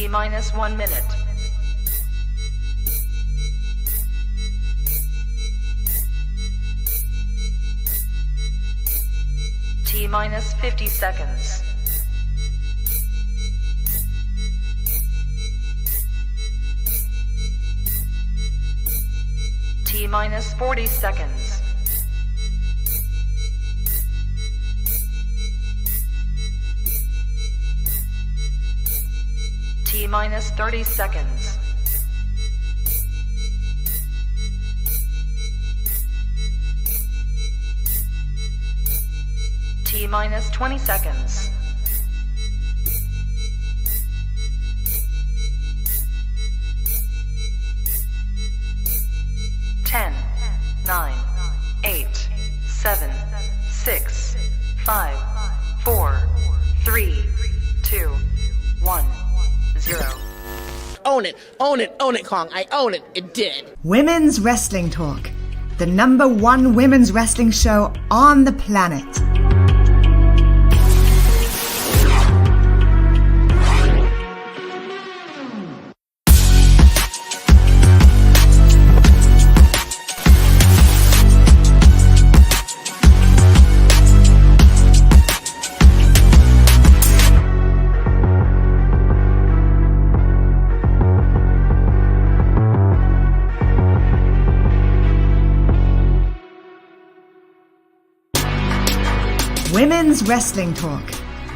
T-minus 1 minute. T-minus 50 seconds. T-minus 40 seconds. T-minus 30 seconds. T-minus 20 seconds. Ten, 9, 8, 7, 6, 5, 4, 3, 2, 1, 0. Own it, own it, own it, Kong. I own it. It did. Women's Wrestling Talk, the #1 women's wrestling show on the planet. Women's Wrestling Talk,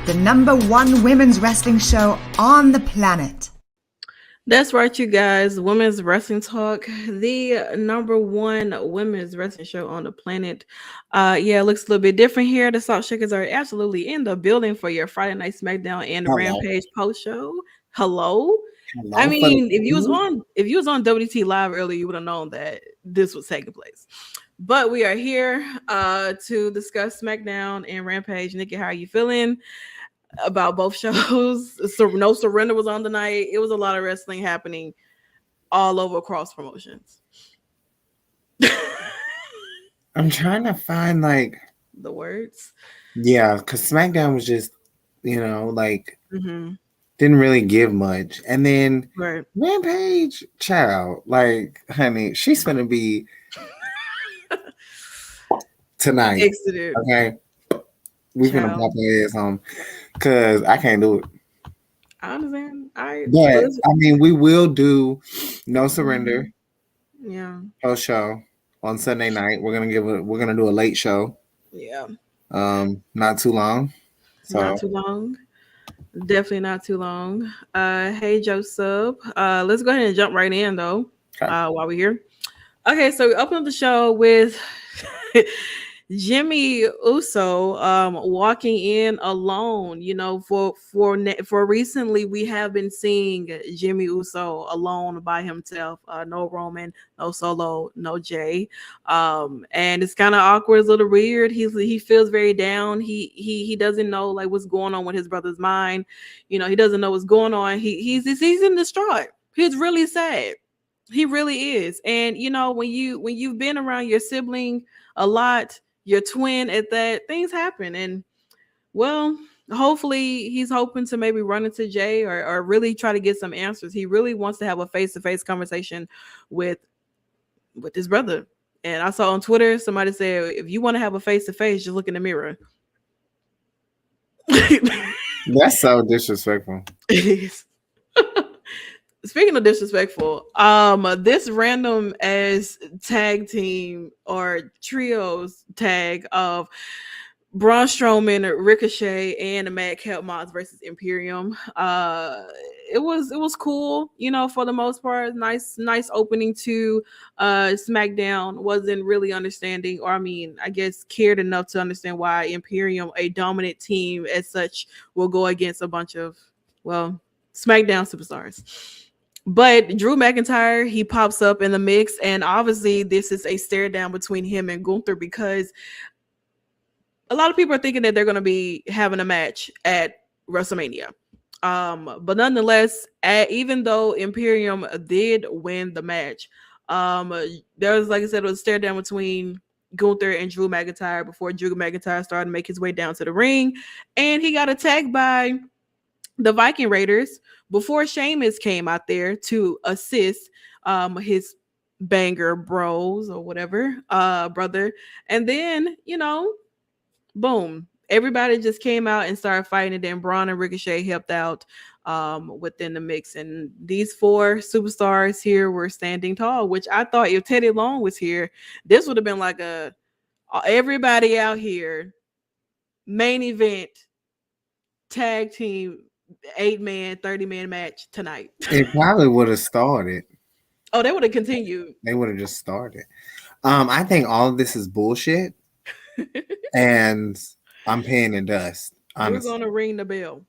the #1 women's wrestling show on the planet. That's right, you guys. Women's Wrestling Talk, the #1 women's wrestling show on the planet. Yeah, it looks a little bit different here. The Salt Shakers are absolutely in the building for your Friday Night Smackdown and Rampage post show. Hello. I mean, if you was on WT Live earlier, you would have known that this was taking place. But we are here to discuss SmackDown and Rampage. Nickie, how are you feeling about both shows? So No Surrender was on tonight. It was a lot of wrestling happening all over across promotions. I'm trying to find like the words. Yeah, because SmackDown was just, didn't really give much. And then Rampage, child, like, honey, she's gonna be tonight. Exited. Okay. We're gonna pop her ass home because I can't do it. I understand. But I mean, we will do No Surrender. Yeah. Post show on Sunday night. We're gonna do a late show. Yeah. Not too long. So. Not too long. Definitely not too long. Hey Joseph. Let's go ahead and jump right in though. Okay. While we're here. Okay, so we open up the show with Jimmy Uso walking in alone. For recently we have been seeing Jimmy Uso alone by himself. No Roman, no Solo, no Jay. And it's kind of awkward, it's a little weird. He feels very down. He doesn't know like what's going on with his brother's mind. He doesn't know what's going on. He's in distraught. He's really sad. He really is. And when you've been around your sibling a lot, your twin at that, things happen. And well, hopefully he's hoping to maybe run into Jay or really try to get some answers. He really wants to have a face-to-face conversation with his brother. And I saw on Twitter somebody said, if you want to have a face-to-face, just look in the mirror. That's so disrespectful. It is. Speaking of disrespectful, this random as tag team or trios tag of Braun Strowman, Ricochet, and the Madcap Moss versus Imperium. It was cool, for the most part. Nice opening to SmackDown. Wasn't really understanding, or I guess cared enough to understand why Imperium, a dominant team as such, will go against a bunch of SmackDown superstars. But Drew McIntyre, he pops up in the mix, and obviously this is a stare down between him and Gunther because a lot of people are thinking that they're going to be having a match at WrestleMania. But nonetheless, even though Imperium did win the match, there was, like I said, it was a stare down between Gunther and Drew McIntyre before Drew McIntyre started to make his way down to the ring, and he got attacked by the Viking Raiders before Sheamus came out there to assist his banger bros or whatever brother, and then boom, everybody just came out and started fighting, and then Braun and Ricochet helped out within the mix, and these four superstars here were standing tall, which I thought if Teddy Long was here, this would have been like a everybody out here main event tag team 8-man 30-man match tonight. It probably would have started. Oh, they would have continued. They would have just started. I think all of this is bullshit, and I'm paying the dust. Honestly. We're gonna ring the bell.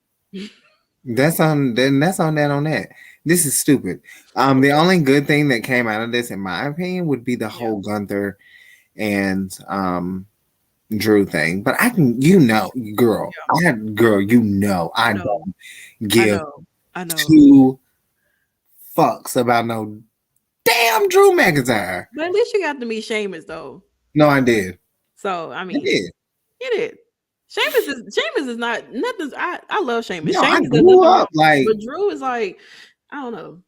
That's on that. This is stupid. The only good thing that came out of this, in my opinion, would be the whole Gunther and Drew thing. But I can, girl, I don't give I know. 2 fucks about no damn Drew McIntyre. But at least you got to meet Sheamus though. No, I did. So I mean, You did. Sheamus is not nothing. I love Sheamus. No, Sheamus I grew up like, but Drew is like, I don't know.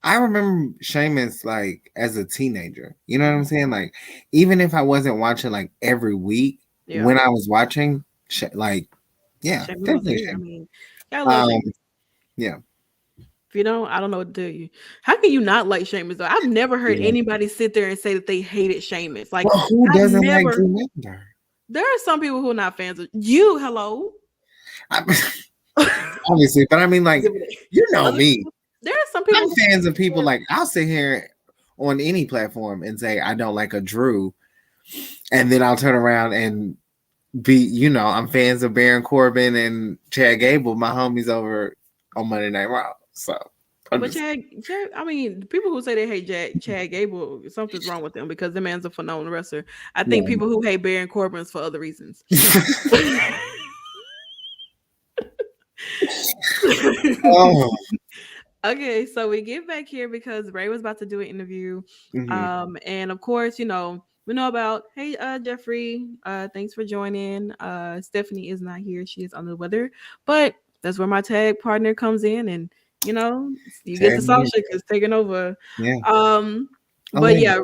I remember Sheamus like as a teenager. You know what I'm saying? Like, even if I wasn't watching like every week, when I was watching, definitely Sheamus. I mean, yeah. If you don't, I don't know what to tell you. How can you not like Sheamus though? I've never heard anybody sit there and say that they hated Sheamus. Like, who doesn't like Drew McIntyre? There are some people who are not fans of you. Hello. Obviously, but I mean, like, you know me. There are some people. I'm fans of people. Like, I'll sit here on any platform and say I don't like a Drew, and then I'll turn around and be, I'm fans of Baron Corbin and Chad Gable, my homies over on Monday Night Raw. So, Chad, I mean, people who say they hate Chad Gable, something's wrong with them because the man's a phenomenal wrestler. I think people who hate Baron Corbin is for other reasons. Okay, so we get back here because Ray was about to do an interview. And of course, we know about, hey, Jeffrey, thanks for joining. Stephanie is not here. She is under the weather, but that's where my tag partner comes in, and you get the Sasha because taking over. But yeah,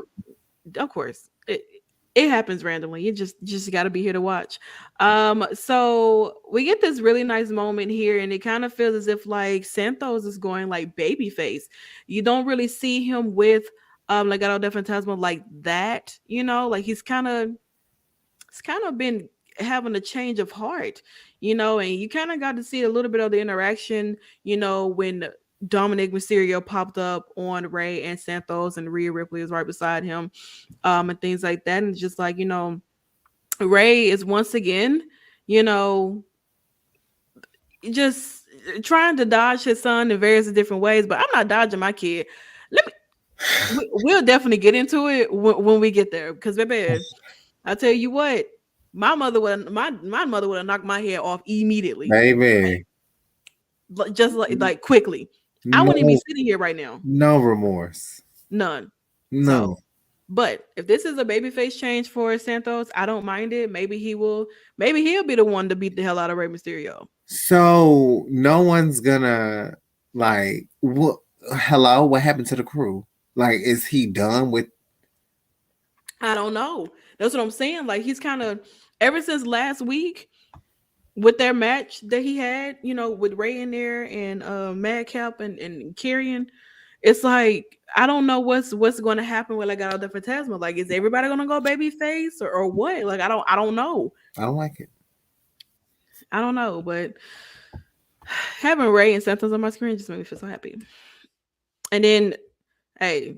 of course, it happens randomly. You just got to be here to watch. So we get this really nice moment here, and it kind of feels as if like Santos is going like babyface. You don't really see him with Legado del Fantasma like that. Like he's kind of been having a change of heart. And you kind of got to see a little bit of the interaction, when Dominic Mysterio popped up on Ray and Santos, and Rhea Ripley is right beside him, and things like that. And just like, Ray is once again, just trying to dodge his son in various different ways, but I'm not dodging my kid. We'll definitely get into it when we get there, because baby, I tell you what, my mother would have knocked my head off immediately, baby. Just like quickly. I wouldn't even be sitting here right now. No remorse. None. No. So, but if this is a babyface change for Santos, I don't mind it. Maybe he'll be the one to beat the hell out of Rey Mysterio. So no one's gonna like, what happened to the crew? Like, is he done with? I don't know. That's what I'm saying. Like, he's kind of, ever since last week with their match that he had, with Ray in there and Madcap and Karrion, it's like, I don't know what's going to happen with Legado del Fantasma. Like, is everybody going to go babyface or what? Like, I don't know. I don't like it. I don't know, but having Ray and Santos on my screen just made me feel so happy. And then, hey,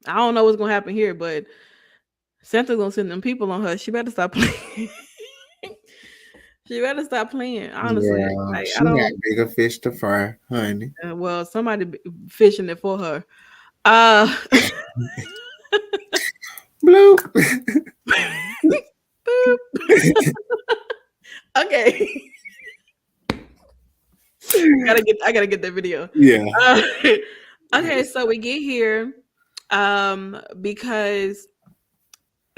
I don't know what's going to happen here, but Santa's going to send them people on her. She better stop playing. She better stop playing, honestly. Yeah, like, she got bigger fish to fry, honey. Well, somebody fishing it for her. Bloop. Okay. I gotta get that video. Yeah. Okay, so we get here because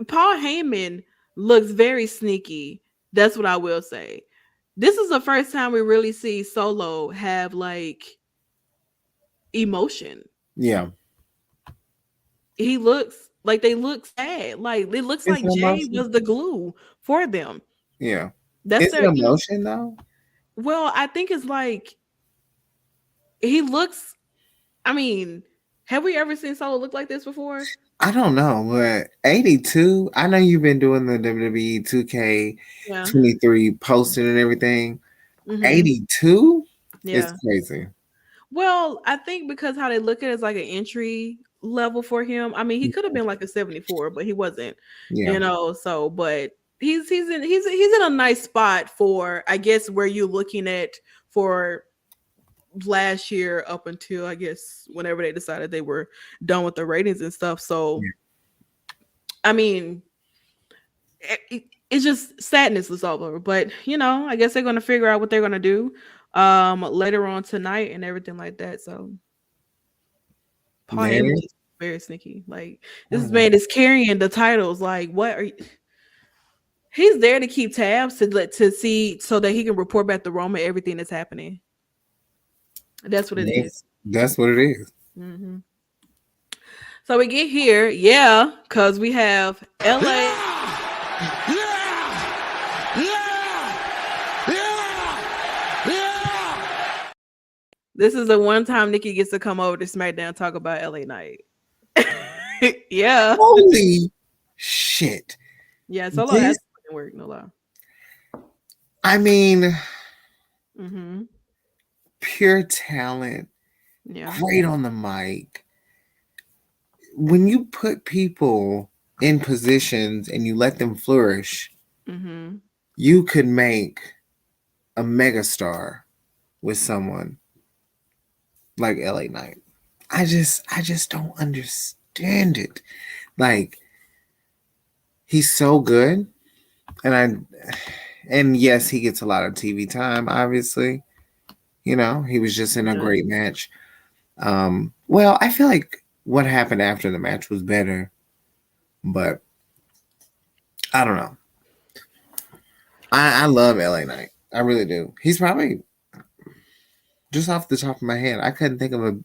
Paul Heyman looks very sneaky. That's what I will say. this is the first time we really see Solo have like emotion. Yeah. He looks like they look sad. Like it looks It's like Jay emotion. was the glue for them. Yeah. That's It's their emotion though. well, I think it's like he looks. I mean, have we ever seen Solo look like this before? I don't know, but 82. I know you've been doing the WWE 2K23 posting and everything. 82 is Yeah. crazy. Well, I think because how they look at it is like an entry level for him. I mean, he could have been like a 74, but he wasn't. Yeah. You know, so but he's in a nice spot for I guess where you're looking at for last year up until I guess whenever they decided they were done with the ratings and stuff. So I mean it's just sadness is over. But you know, I guess they're gonna figure out what they're gonna do later on tonight and everything like that. So Paul Heyman is very sneaky. Like this man is carrying the titles. Like what are you? He's there to keep tabs to see so that he can report back to Roman everything that's happening. That's what it is. That's what it is. Mm-hmm. So we get here, yeah, because we have LA. This is the one time Nickie gets to come over to SmackDown and talk about LA Knight. Yeah. Holy shit. Yeah, Solo has to work, no lie. I mean, mm-hmm. Pure talent. Yeah. Great on the mic. When you put people in positions and you let them flourish, mm-hmm. you could make a megastar with someone like LA Knight. I just don't understand it. Like, he's so good. And yes, he gets a lot of TV time, obviously. You know, he was just in a great match. Well, I feel like what happened after the match was better, but I don't know. I love LA Knight. I really do. He's probably, just off the top of my head, I couldn't think of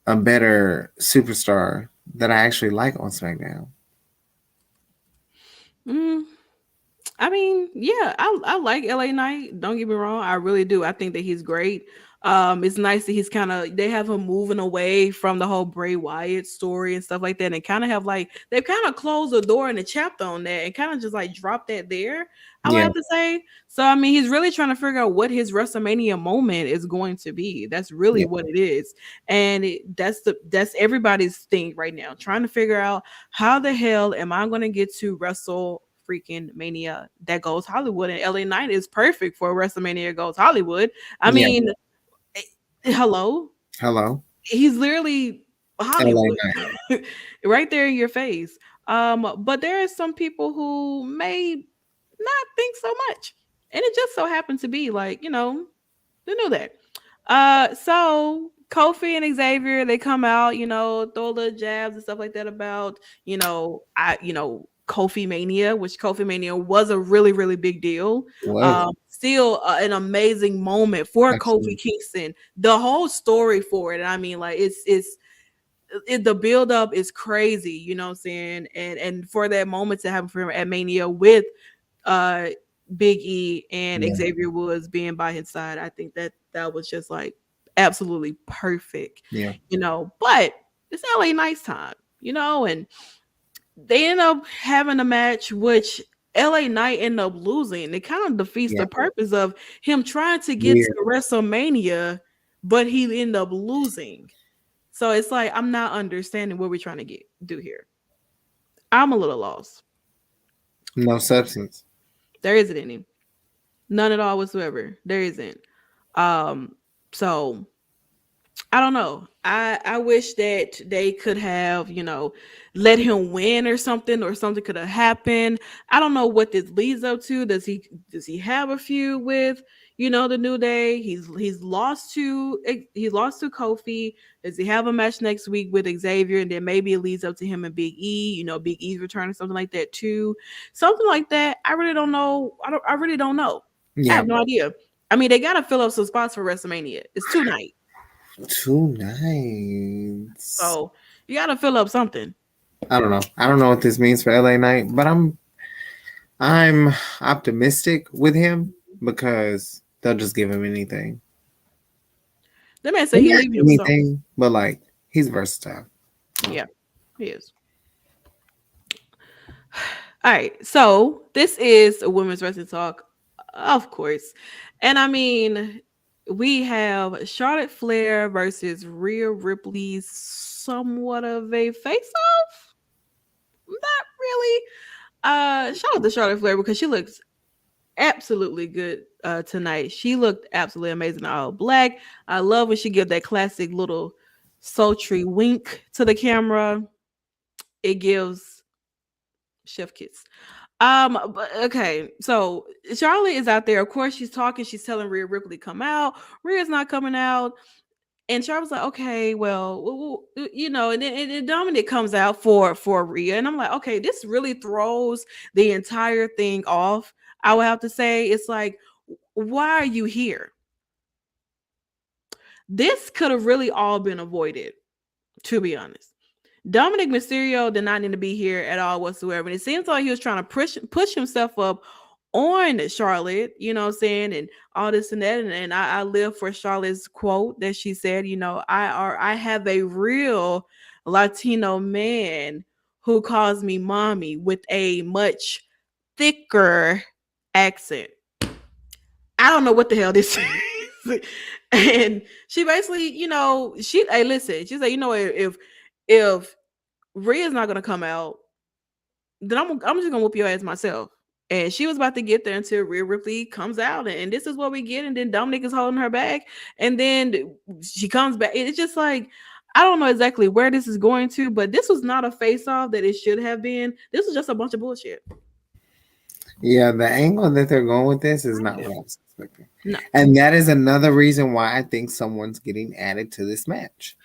a better superstar that I actually like on SmackDown. I mean, yeah, I like LA Knight. Don't get me wrong, I really do. I think that he's great. It's nice that he's they have him moving away from the whole Bray Wyatt story and stuff like that, and kind of have they've kind of closed the door and the chapter on that, and kind of just like dropped that there. I would have to say. So I mean, he's really trying to figure out what his WrestleMania moment is going to be. That's really what it is, and that's everybody's thing right now, trying to figure out how the hell am I going to get to Wrestle freaking Mania that goes Hollywood, and LA Knight is perfect for WrestleMania goes Hollywood. I mean, hello, he's literally Hollywood right there in your face. But there are some people who may not think so much, and it just so happened to be like, you know, they know that. So Kofi and Xavier, they come out, you know, throw the jabs and stuff like that about, Kofi Mania, which Kofi Mania was a really, really big deal. Still an amazing moment for Kofi Kingston. The whole story for it. I mean, like the build up is crazy, you know what I'm saying? And for that moment to happen for him at Mania with Big E and Xavier Woods being by his side, I think that was just like absolutely perfect. Yeah. You know, but it's LA Knight's time, you know, and they end up having a match which LA Knight ended up losing. It kind of defeats the purpose of him trying to get to WrestleMania, but he ended up losing. So it's like, I'm not understanding what we're trying to do here. I'm a little lost. No substance. There isn't any. None at all whatsoever. There isn't. So I don't know. I wish that they could have, you know, let him win or something could have happened. I don't know what this leads up to. Does he have a feud with, you know, the New Day? He's lost to Kofi. Does he have a match next week with Xavier? And then maybe it leads up to him and Big E, you know, Big E's return or something like that too. Something like that. I really don't know. I really don't know. I have no idea. I mean, they gotta fill up some spots for WrestleMania. It's 2 nights. 2 nights. So you gotta fill up something. I don't know. I don't know what this means for LA Knight, but I'm optimistic with him because they'll just give him anything. That man said he leaving anything, but like he's versatile. Yeah, he is. All right, so this is a women's wrestling talk, of course, and I mean, we have Charlotte Flair versus Rhea Ripley's somewhat of a face-off. Not really. Shout out to Charlotte Flair because she looks absolutely good tonight. She looked absolutely amazing in all black. I love when she gives that classic little sultry wink to the camera. It gives chef kiss. But okay, so Charlotte is out there. Of course, she's talking. She's telling Rhea Ripley come out. Rhea's not coming out. And Charlotte was like, okay, well, you know, and then Dominic comes out for Rhea. And I'm like, okay, this really throws the entire thing off. I would have to say, it's like, why are you here? This could have really all been avoided, to be honest. Dominic Mysterio did not need to be here at all whatsoever. And it seems like he was trying to push himself up on Charlotte, you know what I'm saying, and all this and that. And I live for Charlotte's quote that she said, you know, I have a real Latino man who calls me mommy with a much thicker accent. I don't know what the hell this is. And she basically, you know, hey, listen, she said, you know, if Rhea's not gonna come out, then I'm just gonna whoop your ass myself. And she was about to get there until Rhea Ripley comes out, and this is what we get. And then Dominic is holding her back, and then she comes back. It's just like, I don't know exactly where this is going to, but this was not a face-off that it should have been. This was just a bunch of bullshit. Yeah, the angle that they're going with this is not what I was expecting. No. And that is another reason why I think someone's getting added to this match.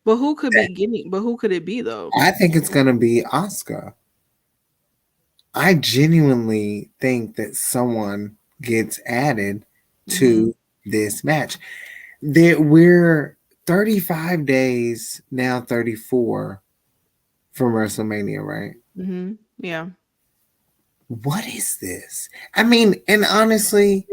But who could it be though? I think it's gonna be Asuka. I genuinely think that someone gets added to this match. We're 35 days now, 34 from WrestleMania, right? Mm-hmm. Yeah. What is this? I mean, and honestly,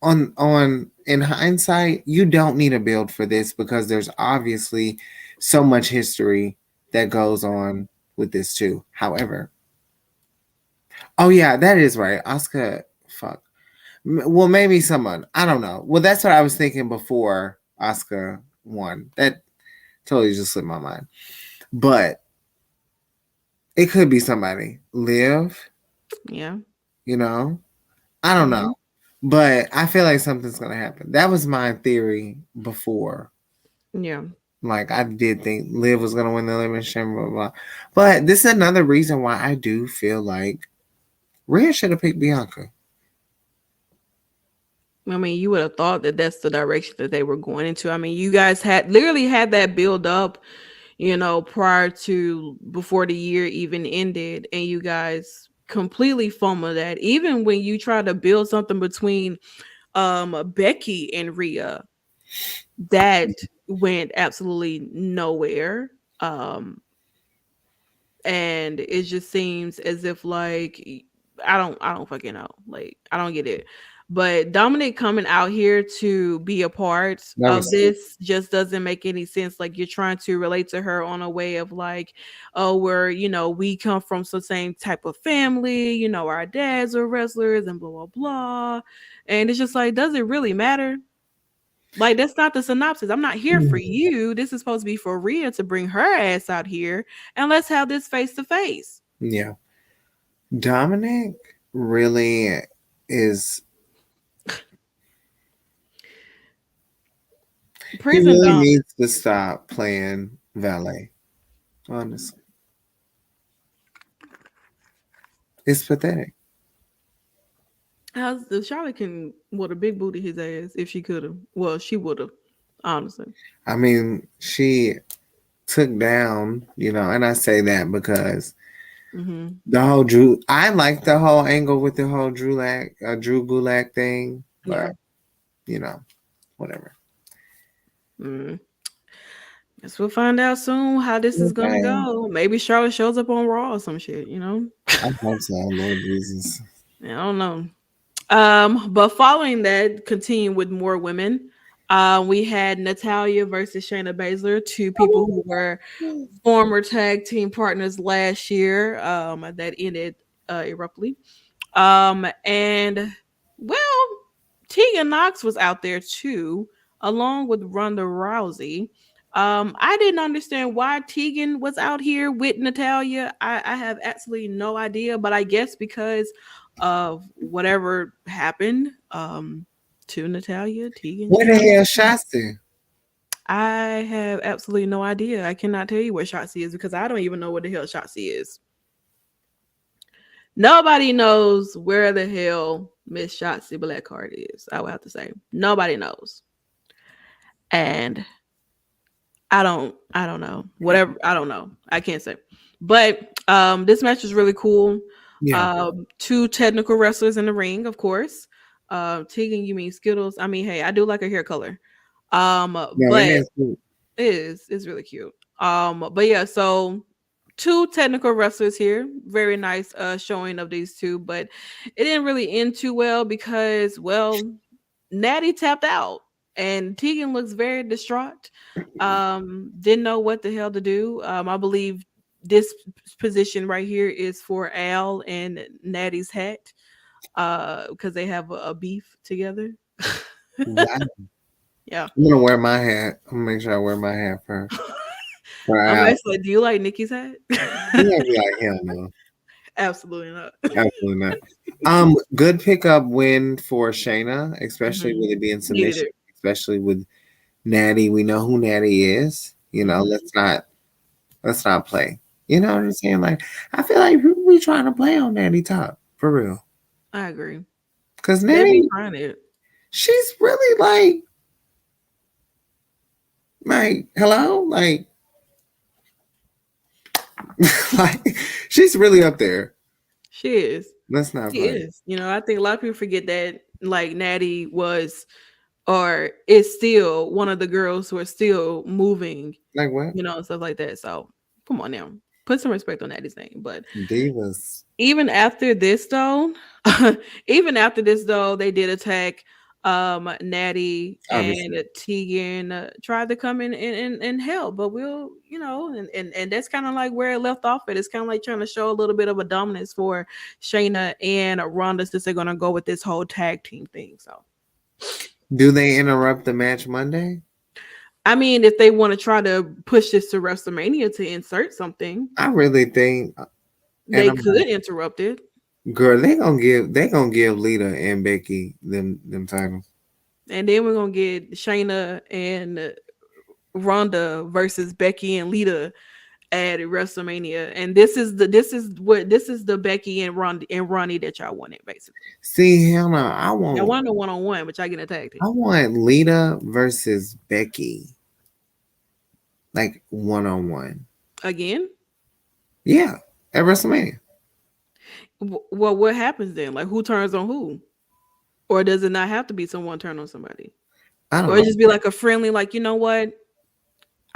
in hindsight, you don't need a build for this because there's obviously so much history that goes on with this too. However, oh yeah, that is right. Asuka, fuck. Well, maybe someone. I don't know. Well, that's what I was thinking before Asuka won. That totally just slipped my mind. But it could be somebody. Liv. Yeah. You know? I don't know. But I feel like something's going to happen. That was my theory before. Yeah. Like, I did think Liv was going to win the Elimination Chamber, blah, blah. But this is another reason why I do feel like Rhea should have picked Bianca. I mean, you would have thought that that's the direction that they were going into. I mean, you guys literally had that build up, you know, before the year even ended, and you guys completely fumbled that. Even when you try to build something between Becky and Rhea, that went absolutely nowhere. And it just seems as if, like, I don't fucking know. Like, I don't get it. But Dominic coming out here to be a part of this just doesn't make any sense. Like, you're trying to relate to her on a way of like, oh, we come from the same type of family, you know, our dads are wrestlers and blah, blah, blah. And it's just like, does it really matter? Like, that's not the synopsis. I'm not here for you. This is supposed to be for Rhea to bring her ass out here and let's have this face to face. Yeah. Dominic really is. He really needs to stop playing valet. Honestly. It's pathetic. Charlotte can would have big booty his ass if she could have. Well, she would have, honestly. I mean, she took down, you know, and I say that because The whole Drew. I like the whole angle with the whole Drew Gulak thing, but whatever. Guess we'll find out soon how this is gonna go. Maybe Charlotte shows up on Raw or some shit. I hope so, Lord Jesus. I don't know. But following that, continuing with more women, we had Natalya versus Shayna Baszler, two people who were former tag team partners last year. That ended abruptly. And well, Tegan Nox was out there too, along with Ronda Rousey. I didn't understand why Tegan was out here with Natalya. I have absolutely no idea, but I guess because of whatever happened to Natalya, Tegan. What the hell, Shotzi? I have absolutely no idea. I cannot tell you what Shotzi is because I don't even know what the hell Shotzi is. Nobody knows where the hell Miss Shotzi Blackheart is. I would have to say nobody knows, and I don't know. Whatever, I don't know. I can't say. But this match was really cool. Yeah. Two technical wrestlers in the ring, of course. Tegan, you mean Skittles? I mean, hey, I do like her hair color. But it's really cute. But yeah, so two technical wrestlers here. Very nice showing of these two, but it didn't really end too well because, well, Nattie tapped out and Tegan looks very distraught. Didn't know what the hell to do. I believe this position right here is for Al and Nattie's hat because they have a beef together. Yeah. I'm gonna wear my hat. I'm gonna make sure I wear my hat first. I'm actually, do you like Nikki's hat? Hell no. Absolutely not. Absolutely not. Good pickup win for Shayna, especially with it being submission, especially with Nattie. We know who Nattie is. Let's not play. You know what I'm saying? Like, I feel like we trying to play on Nattie top for real. I agree. Because Nattie, she's really like, hello, like she's really up there. She is. Let's not. She is. I think a lot of people forget that like Nattie was or is still one of the girls who are still moving. Like what? Stuff like that. So come on now. Put some respect on Nattie's name. But Divas. Even after this though, they did attack Nattie and Tegan tried to come in and help, but we'll and that's kind of like where it left off at. It's kind of like trying to show a little bit of a dominance for Shayna and Ronda since they're gonna go with this whole tag team thing. So do they interrupt the match Monday? I mean, if they want to try to push this to WrestleMania to insert something, I really think they could interrupt it. Girl, they gonna give Lita and Becky them titles, and then we're gonna get Shayna and Ronda versus Becky and Lita at WrestleMania, and this is the Becky and Ronnie that y'all wanted basically. See, hell no, I want a one-on-one, which I get attacked. I want Lita versus Becky, like one-on-one again. Yeah, at WrestleMania. Well, what happens then? Like, who turns on who? Or does it not have to be someone turn on somebody? I don't know. Just be like a friendly, like, you know what?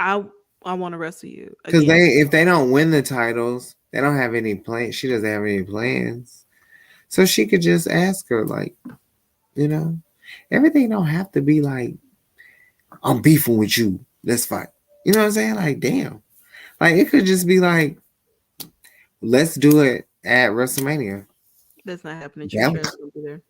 I want to wrestle you. Because if they don't win the titles, they don't have any plans. She doesn't have any plans. So she could just ask her, like, everything don't have to be like, I'm beefing with you. Let's fight. You know what I'm saying? Like, damn. Like, it could just be like, let's do it at WrestleMania. That's not happening. She's going to be there.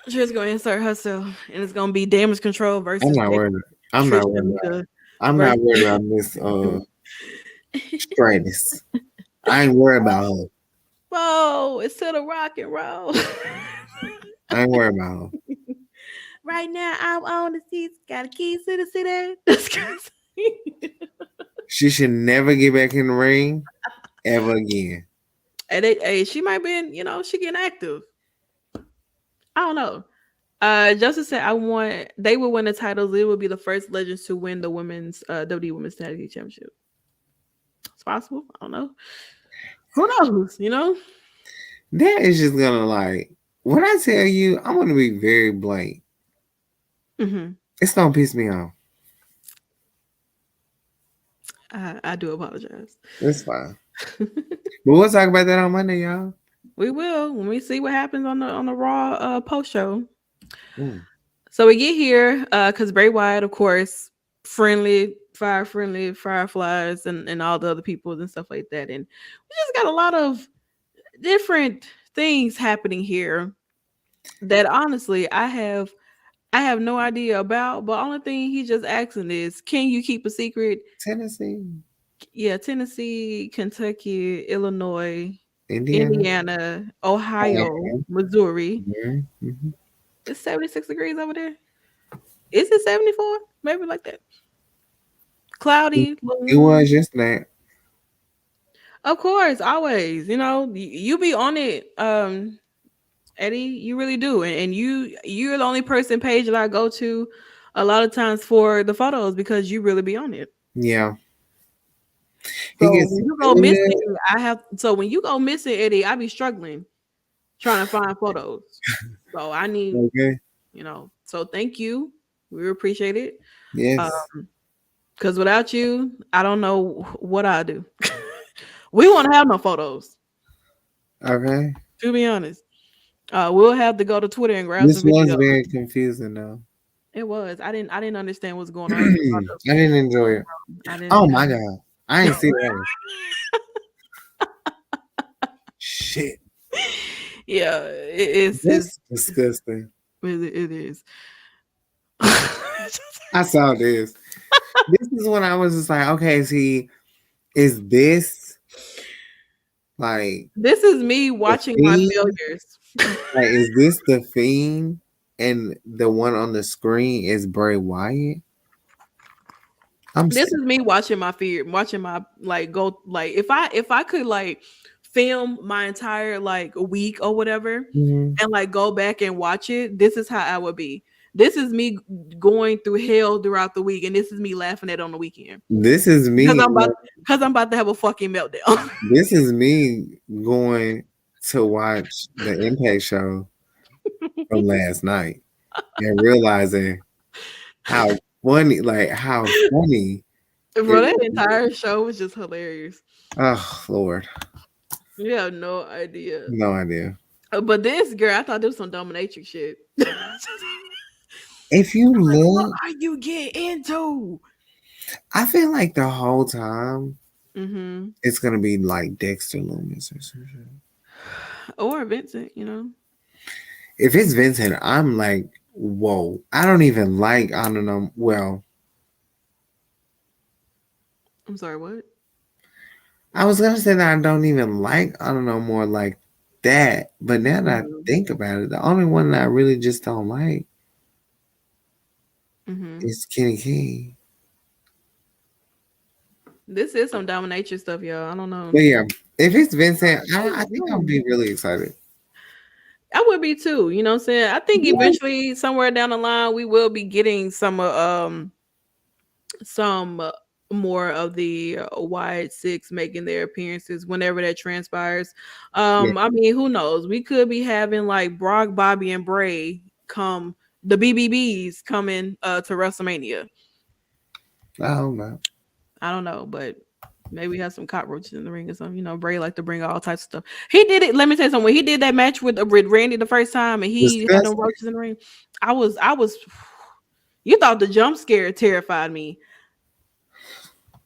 She's going to insert herself, and it's going to be Damage Control versus. I'm not worried. I'm not worried about Miss Stratus. I ain't worried about her. Whoa! It's to the rock and roll. I ain't worried about her. Right now, I'm on the seats. Got a keys to the city. She should never get back in the ring ever again. And she might be in, she getting active. I don't know. Justice said, they will win the titles. It will be the first legends to win the women's WWE Women's Tag Team Championship. It's possible. I don't know. Who knows? You know? That is just gonna like when I tell you, I'm gonna be very blank. Mm-hmm. It's gonna piss me off. I do apologize. It's fine. But we'll talk about that on Monday, y'all. We will when we see what happens on the Raw post show. Mm. So we get here because Bray Wyatt, of course, friendly Fireflies, and all the other people and stuff like that. And we just got a lot of different things happening here that honestly I have no idea about. But only thing he just asking is, can you keep a secret? Tennessee. Yeah, Tennessee, Kentucky, Illinois, Indiana. Indiana, Ohio, Missouri. Mm-hmm. It's 76 degrees over there. Is it 74? Maybe like that. Cloudy. It was yesterday. Of course, always. You know, you be on it, Eddie. You really do, and you're the only page that I go to a lot of times for the photos because you really be on it. Yeah. So when you go missing, So when you go missing, Eddie, I be struggling trying to find photos. So I need, you know. So thank you. We appreciate it. Yes. Because without you, I don't know what I do. We won't have no photos. Okay. To be honest, we'll have to go to Twitter and grab this some videos. This was very confusing, though. It was. I didn't understand what's going on. I didn't enjoy it. Oh my god, I ain't see that. Shit. Yeah, it's disgusting. It is. I saw this. This is when I was just like, okay, is this like this is me watching my failures? Like, is this the Fiend and the one on the screen is Bray Wyatt? This is me watching my if I could like film my entire like week or whatever and like go back and watch it, this is how I would be. This is me going through hell throughout the week, and this is me laughing at it on the weekend. This is me because I'm about to have a fucking meltdown. This is me going to watch the Impact show from last night and realizing how funny. Bro, that entire show was just hilarious. Oh Lord, you have no idea. No idea. But this girl, I thought this was some dominatrix shit. If you look, what are you getting into? I feel like the whole time it's gonna be like Dexter Lumis or something, or Vincent. You know, if it's Vincent, I'm like, whoa! I don't even like. I don't know. Well, I'm sorry. What? I was gonna say that I don't even like. I don't know more like that. But now that I think about it, the only one that I really just don't like. It's Kenny King. This is some dominatrix stuff, y'all. I don't know. But yeah, if it's Vincent, I think I'll be really excited. I would be too. You know what I'm saying? I think eventually, somewhere down the line, we will be getting some more of the Wyatt Six making their appearances whenever that transpires. I mean, who knows? We could be having like Brock, Bobby, and Bray come. The BBBs coming to WrestleMania. Oh man, I don't know, but maybe we have some cockroaches in the ring or something. You know, Bray like to bring all types of stuff. He did it. Let me tell you something. When he did that match with Randy the first time, and he had no roaches in the ring, I was. You thought the jump scare terrified me.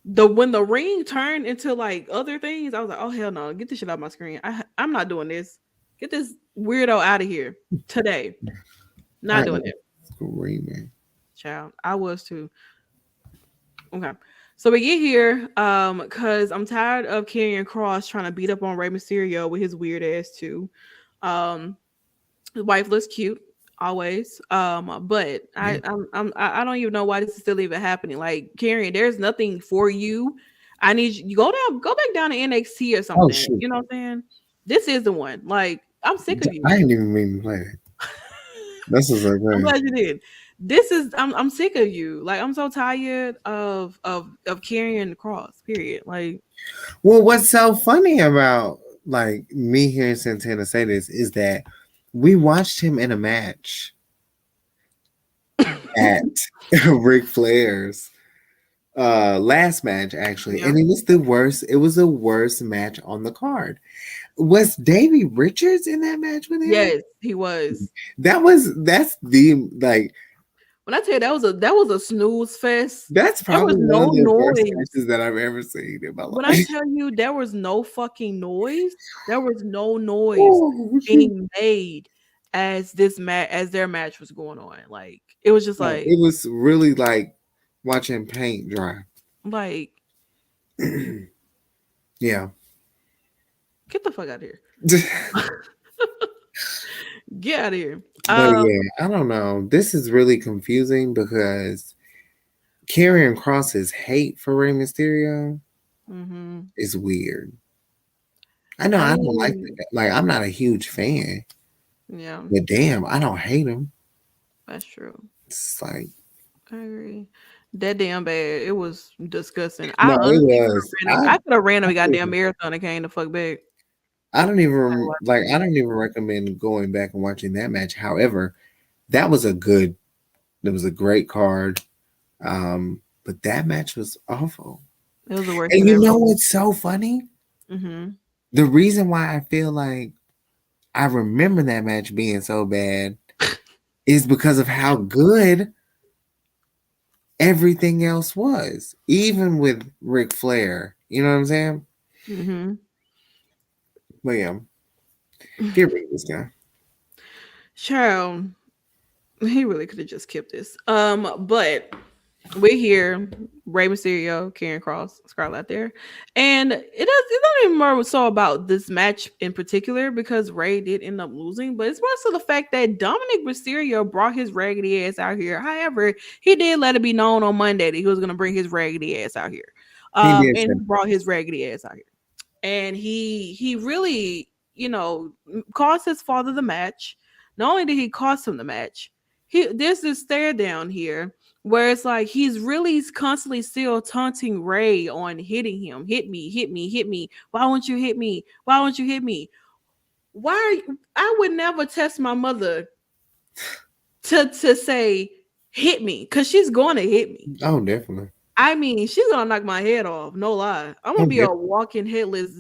When the ring turned into like other things, I was like, oh hell no, get this shit out of my screen. I'm not doing this. Get this weirdo out of here today. Not doing it. Screaming. Child, I was too. Okay. So we get here because I'm tired of Karrion Kross trying to beat up on Rey Mysterio with his weird ass too. His wife looks cute always. But I don't even know why this is still even happening. Like, Karrion, there's nothing for you. I need you go back down to NXT or something. You know what I'm saying? This is the one. Like, I'm sick of you. I didn't even mean to play it. This is like, I'm glad you did. this is I'm sick of you. Like I'm so tired of carrying the cross. Period. Like, well, what's so funny about like me hearing Santana say this is that we watched him in a match at Ric Flair's last match actually, yeah. and it was the worst. It was the worst match on the card. Was Davey Richards in that match with him? Yes, he was. That's the like. When I tell you that was a snooze fest. That's probably there was one no of the worst noise. matches that I've ever seen in my life. When I tell you there was no fucking noise, there was no noise Oh, being made as their match was going on. Like it was just like it was really like watching paint dry. like Yeah. get the fuck out of here. Get out of here. But yeah, I don't know. This is really confusing because Karrion Kross's hate for Rey Mysterio is weird. I know I don't like that. Like I'm not a huge fan. Yeah. But damn, I don't hate him. That's true. It's like I agree. That damn bad. It was disgusting. No, it was. I could have ran a goddamn marathon and came the fuck back. I don't even recommend going back and watching that match. However, that was a great card. But that match was awful. It was the worst. And you know what's so funny? Mm-hmm. The reason why I feel like I remember that match being so bad is because of how good everything else was, even with Ric Flair. You know what I'm saying? Mm-hmm. But yeah, get rid of this guy. Child, he really could have just kept this. But we're here. Rey Mysterio, Karrion Kross, Scarlett out there, and it's not even more so about this match in particular because Rey did end up losing, but it's more so the fact that Dominic Mysterio brought his raggedy ass out here. However, he did let it be known on Monday that he was going to bring his raggedy ass out here, and he brought his raggedy ass out here, and he really, cost his father the match. Not only did he cost him the match, there's this stare down here where it's like he's really constantly still taunting Rey on hitting him. Hit me, hit me, hit me. Why won't you hit me? Why won't you hit me? I would never test my mother to say hit me because she's going to hit me. Oh, definitely. I mean, she's gonna knock my head off. No lie. I'm gonna be a walking headless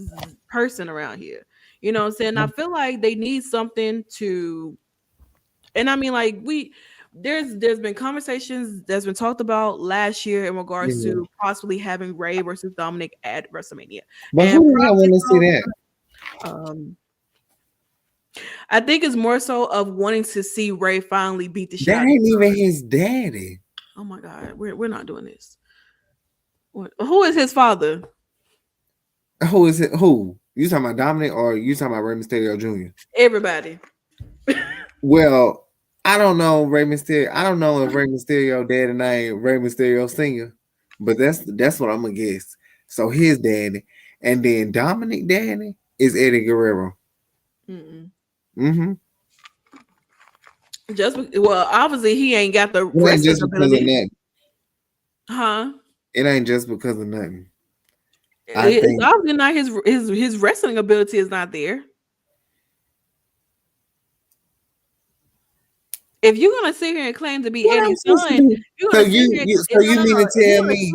person around here. You know what I'm saying? I feel like they need something to, and I mean, like there's been conversations that's been talked about last year in regards to possibly having Rey versus Dominic at WrestleMania. But who do I want to see that? I think it's more so of wanting to see Rey finally beat the shit. That ain't even his daddy. Oh my God, we're not doing this. Who is his father? Who is it? Who? You talking about Dominic or you talking about Rey Mysterio Jr.? Everybody. Well, I don't know Rey Mysterio. I don't know if Rey Mysterio daddy name Rey Mysterio Sr., but that's what I'm gonna guess. So his daddy, and then Dominic daddy is Eddie Guerrero. Obviously he ain't got the wrestling ability. Huh? It ain't just because of nothing. It's obviously not his wrestling ability is not there. If you're gonna sit here and claim to be Eddie's son, you mean to tell me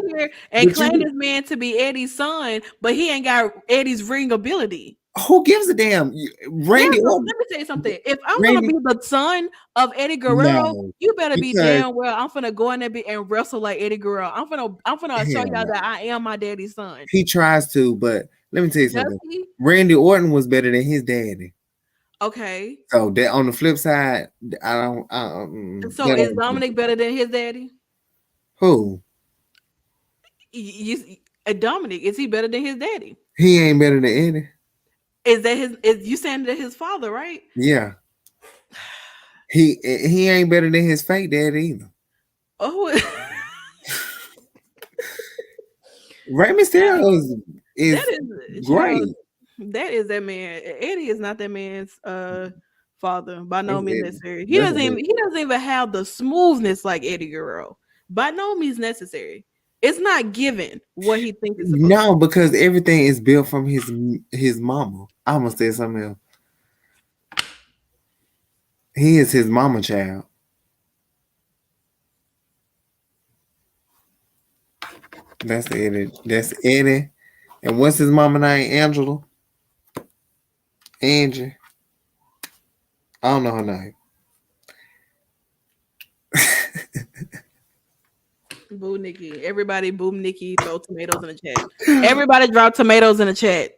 and claim this man to be Eddie's son, but he ain't got Eddie's ring ability? Who gives a damn? Randy, let me tell you something. If I'm gonna be the son of Eddie Guerrero, you better be damn well. I'm finna go in there and wrestle like Eddie Guerrero. I'm finna show y'all that I am my daddy's son. He tries to, but let me tell you something. Randy Orton was better than his daddy. Okay. So that on the flip side, I don't. So is Dominic better than his daddy? Who? Dominic, is he better than his daddy? He ain't better than Eddie. Is you saying that his father, right? Yeah. He ain't better than his fake daddy either. Oh. Rey Mysterio is great. That is that man. Eddie is not that man's father. By no It's means Eddie. necessary. He That's doesn't even have the smoothness like Eddie Guerrero. By no means necessary. It's not given what he thinks it's supposed to. No, because everything is built from his mama. I almost said something else. He is his mama child. That's Eddie. That's Eddie. And what's his mama name? Angela? Angie? I don't know her name. Boo Nickie. Everybody boo Nickie. Throw tomatoes in the chat. Everybody drop tomatoes in the chat.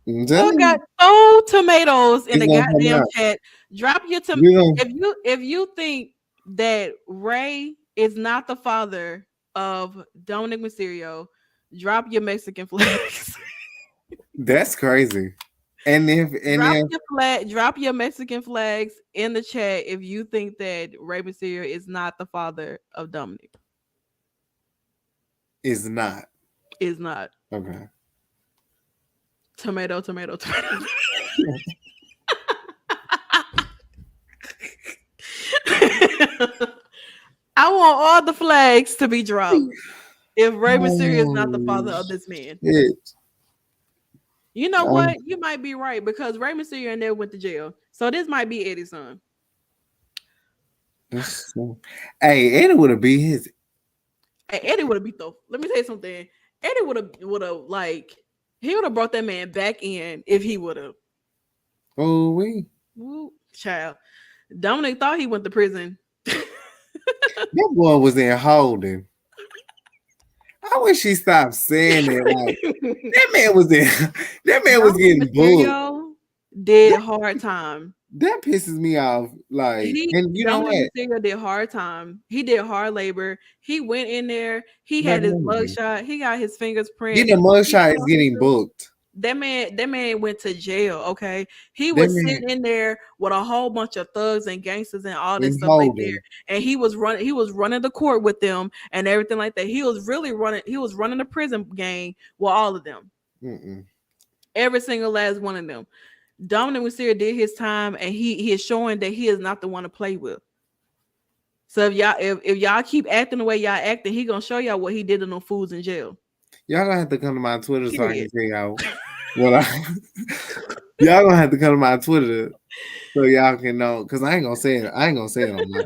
I got throw tomatoes in the goddamn chat. Drop your tomatoes. If you think that Ray is not the father of Dominic Mysterio, drop your Mexican flags. That's crazy. Drop your Mexican flags in the chat if you think that Rey Mysterio is not the father of Dominic. Is not. Is not. Okay. Tomato. I want all the flags to be dropped if Rey Mysterio is not the father of this man. You know what? You might be right because Rey Mysterio never went to jail. So this might be Eddie's son. Hey, Eddie would have beat his. Hey, Eddie would have beat though. Let me tell you something. Eddie would have he would have brought that man back in if he would have. Oh, we child. Dominic thought he went to prison. That boy was in holding. I wish he stopped saying it. Like, that man was getting booked. Did hard time. That pisses me off. Like, and you know what? Did hard time. He did hard labor. He went in there. He had his mugshot. He got his fingers printed. Getting a mugshot is getting booked. That man went to jail. Okay, he was sitting in there with a whole bunch of thugs and gangsters and all this stuff like there, and he was running the court with them and everything like that. He was running the prison gang with all of them. Every single last one of them. Dominic Mysterio did his time, and he is showing that he is not the one to play with. So if y'all keep acting the way y'all acting, he gonna show y'all what he did to them fools in jail. Y'all gonna have to come to my Twitter so I can tell y'all y'all gonna have to come to my Twitter so y'all can know, because I ain't gonna say it on my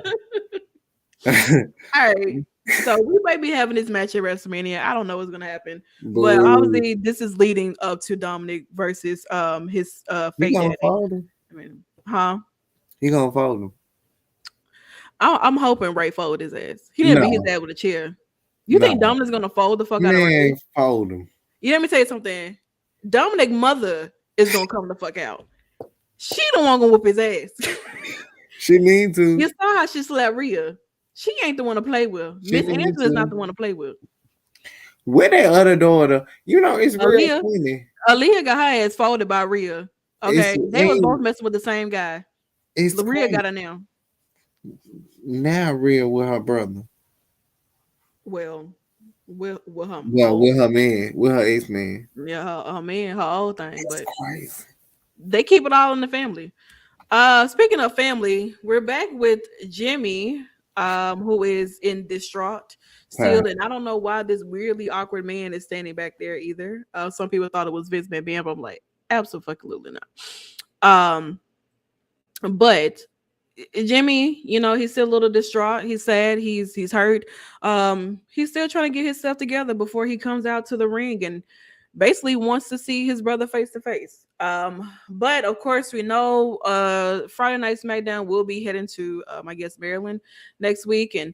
all right. So we might be having this match at WrestleMania. I don't know what's gonna happen, but obviously this is leading up to Dominic versus his fake daddy. Fold him? He gonna fold him. I'm hoping Ray fold his ass. He didn't beat his dad with a chair. You think Dominic's gonna fold the fuck out of Ray? Fold him. You let me tell you something. Dominic's mother is gonna come the fuck out. She the one gonna whoop his ass. She need to. You saw how she slapped Rhea. She ain't the one to play with. Miss Angela's not the one to play with. With that other daughter, you know, it's real funny. Aaliyah got her ass folded by Rhea. Okay, they was both messing with the same guy. Rhea got her now. Now Rhea with her brother. Well, with her. Well, with her man, with her ex-man. Yeah, her man, her old thing. That's crazy. They keep it all in the family. Speaking of family, we're back with Jimmy, who is in distraught still, and I don't know why this weirdly awkward man is standing back there either. Some people thought it was Vince McMahon, but I'm like, absolutely not. But Jimmy, you know, he's still a little distraught. He's sad. He's hurt. He's still trying to get himself together before he comes out to the ring and basically wants to see his brother face to face. But of course, we know Friday Night Smackdown will be heading to, I guess, Maryland next week, and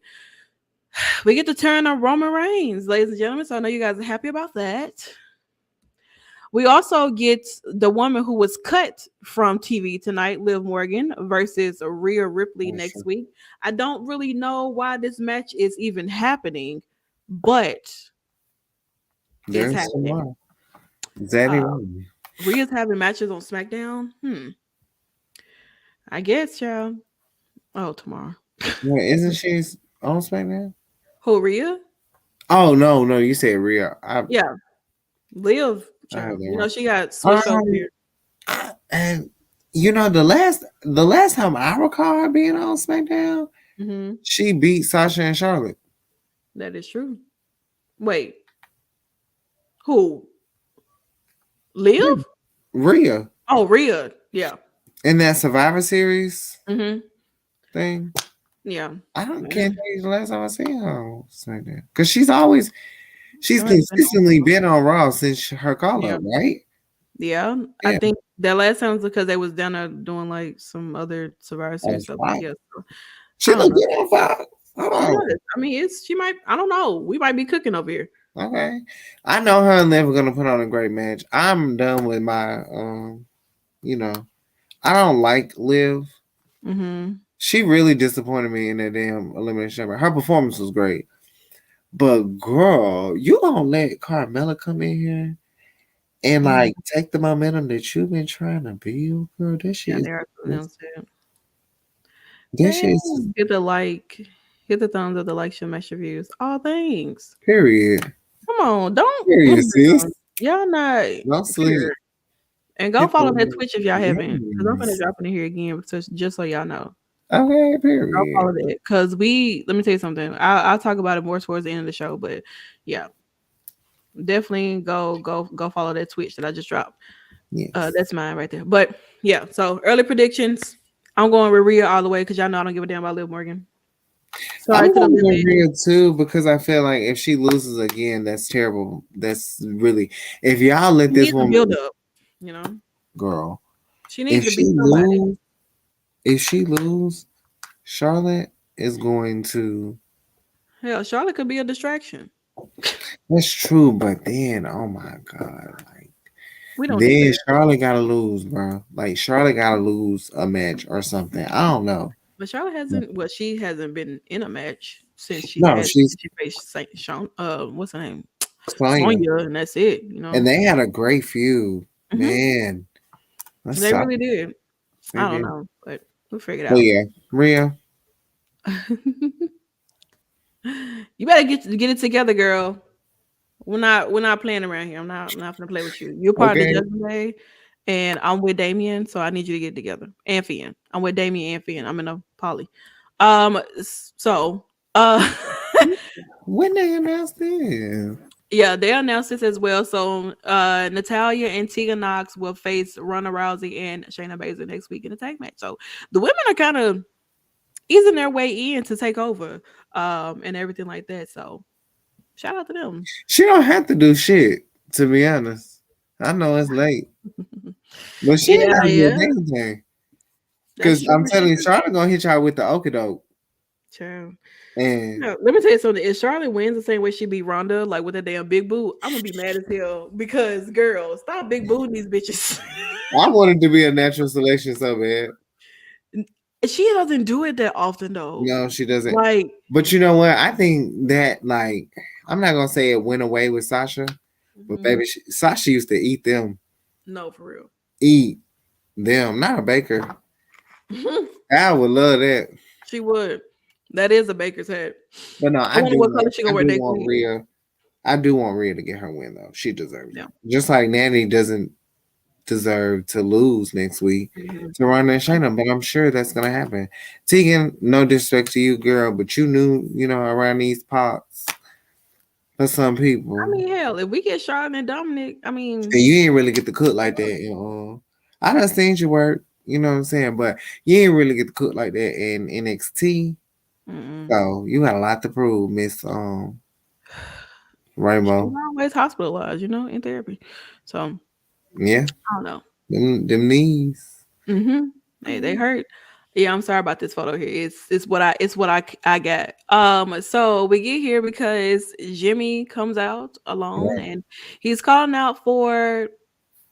we get to turn on Roman Reigns, ladies and gentlemen. So I know you guys are happy about that. We also get the woman who was cut from TV tonight, Liv Morgan, versus Rhea Ripley next week. I don't really know why this match is even happening, but it's happening. Rhea's having matches on SmackDown. I guess, child. Oh, tomorrow. Wait, isn't she on SmackDown? Who, Rhea? Oh, no, you said Rhea. Yeah. Liv. You know, she got switched over here. And the last time I recall her being on SmackDown, she beat Sasha and Charlotte. That is true. Wait, who? Liv? Rhea. Oh, Rhea. Yeah. In that Survivor Series thing. Yeah. I can't tell you the last time I seen her on SmackDown. Because she's consistently been on Raw since her call up, right? Yeah. I think that last time was because they was down there doing like some other Survivor Series stuff. Yeah, so, she looked good on Fox. I mean, she might. I don't know. We might be cooking over here. Okay, I know her and Liv are gonna put on a great match. I'm done with my, I don't like Liv. She really disappointed me in that damn Elimination Chamber. Her performance was great, but girl, you gonna let Carmella come in here and like take the momentum that you've been trying to build, girl? That shit. Hit the thumbs up, the like, share, make sure views. All thanks. Period. Come on, don't. Period, sis. Y'all not. Don't sleep. And go follow that Twitch if y'all haven't. Because I'm gonna drop in here again, just so y'all know. Okay, period. Go follow that. Because let me tell you something. I'll talk about it more towards the end of the show, but yeah. Definitely go follow that Twitch that I just dropped. Yes. That's mine right there. But yeah, so early predictions. I'm going with Rhea all the way because y'all know I don't give a damn about Liv Morgan. I'm going with Rhea too because I feel like if she loses again, that's terrible. That's really if y'all let this woman build up, girl. She needs to be somebody. If she lose, Charlotte is going to. Hell, Charlotte could be a distraction. That's true, but then oh my god, like we don't. Then Charlotte gotta lose, bro. Like Charlotte gotta lose a match or something. I don't know. But Charlotte hasn't. Well, she hasn't been in a match since she faced Sean. What's her name? Sonya, and that's it. And they had a great feud, man. They really did. I don't know, but we'll figure it out. Oh yeah, Rhea. You better get it together, girl. We're not playing around here. I'm not gonna play with you. You're part of the Judgment Day, and I'm with Damien, so I need you to get it together. And Finn. I'm with Damien and Finn. I'm in a poly. So when they announced this? Yeah, they announced this as well. So Natalya and Tegan Nox will face Ronda Rousey and Shayna Baszler next week in a tag match. So the women are kind of easing their way in to take over and everything like that. So shout out to them. She don't have to do shit, to be honest. I know it's late. But she ain't got to do anything. Because I'm telling you, Charlotte gonna hit y'all with the okie-doke. True. And let me tell you something. If Charlotte wins the same way she beat Ronda, like with a damn big boot, I'm gonna be mad as hell because girl, stop big booting these bitches. I wanted to be a natural selection so bad. She doesn't do it that often though. No, she doesn't. Like, but you know what? I think that like I'm not gonna say it went away with Sasha, but baby, Sasha used to eat them. No, for real. Eat them, not a baker. I would love that. She would. That is a baker's hat. But no, I do want Rhea. I do want Rhea to get her win though. She deserves it. Just like Nattie doesn't deserve to lose next week to Ronda and Shayna, but I'm sure that's gonna happen. Tegan, no disrespect to you, girl, but you knew, around these parts for some people. I mean, hell, if we get Charlotte and Dominic, I mean, and you ain't really get to cook like that. I done seen your work, you know what I'm saying, but you ain't really get to cook like that in NXT. So you got a lot to prove, Miss Rainbow. She's always hospitalized, in therapy. So yeah, I don't know. Them knees. They hurt. Yeah, I'm sorry about this photo here. It's what I got. So we get here because Jimmy comes out alone and he's calling out for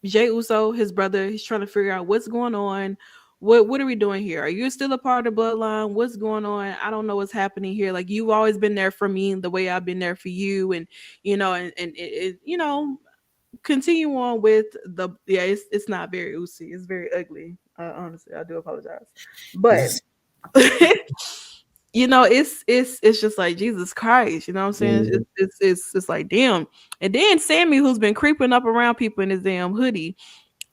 Jey Uso, his brother. He's trying to figure out what's going on. What are we doing here? Are you still a part of the bloodline? What's going on? I don't know what's happening here. Like, you've always been there for me the way I've been there for you. And, continue on with it's not very oozy. It's very ugly. Honestly, I do apologize. But, it's just like, Jesus Christ, you know what I'm saying? It's like, damn. And then Sammy, who's been creeping up around people in his damn hoodie,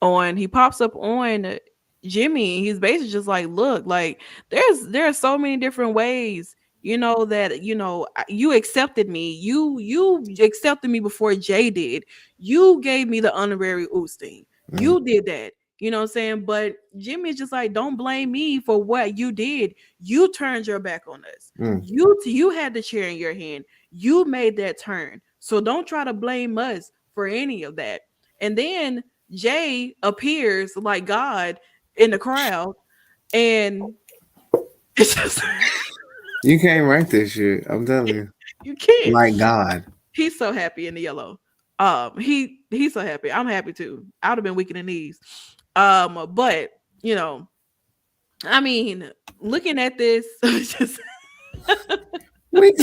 he pops up on Jimmy. He's basically just like, look, like there's so many different ways, that you accepted me. You accepted me before Jay did. You gave me the honorary Oosting. You did that. You know what I'm saying? But Jimmy's just like, don't blame me for what you did. You turned your back on us. You had the chair in your hand. You made that turn. So don't try to blame us for any of that. And then Jay appears like God in the crowd, and it's just You can't write this shit. I'm telling you. you can't. My God. He's so happy in the yellow. He's so happy. I'm happy too. I would have been weak in the knees. But I mean, looking at this, just looking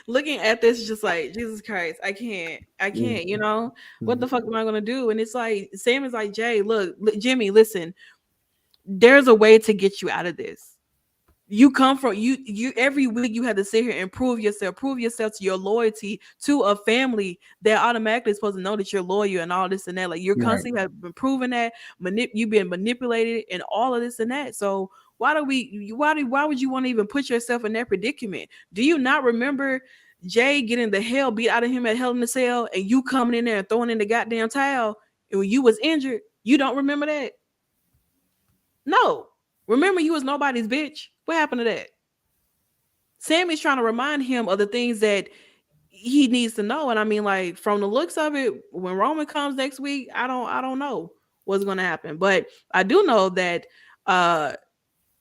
looking at this, just like, Jesus Christ, I can't, what the fuck am I gonna do? And it's like, same as like, Jay, look, Jimmy, listen, there's a way to get you out of this. You come from you every week you have to sit here and prove yourself to your loyalty to a family that automatically is supposed to know that you're loyal and all this and that. Like, you're constantly have been proving that you've been manipulated and all of this and that. So why would you want to even put yourself in that predicament? Do you not remember Jay getting the hell beat out of him at Hell in a Cell and you coming in there and throwing in the goddamn towel and when you was injured? You don't remember that? No. Remember, you was nobody's bitch. What happened to that? Sammy's trying to remind him of the things that he needs to know. And I mean, like, from the looks of it, when Roman comes next week, I don't know what's going to happen. But I do know that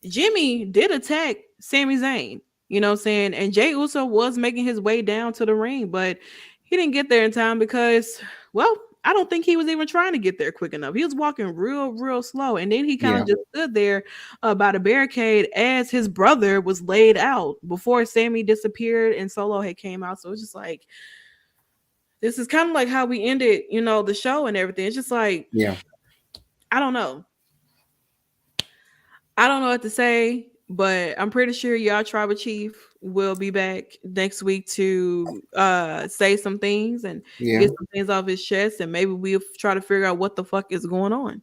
Jimmy did attack Sami Zayn, you know what I'm saying? And Jey Uso was making his way down to the ring, but he didn't get there in time because, well, I don't think he was even trying to get there quick enough. He was walking real slow. And then he kind of just stood there by the barricade as his brother was laid out before Sammy disappeared and Solo had came out. So it's just like, this is kind of like how we ended, the show and everything. It's just like, I don't know. I don't know what to say, but I'm pretty sure y'all tribal chief will be back next week to say some things and get some things off his chest, and maybe we'll try to figure out what the fuck is going on.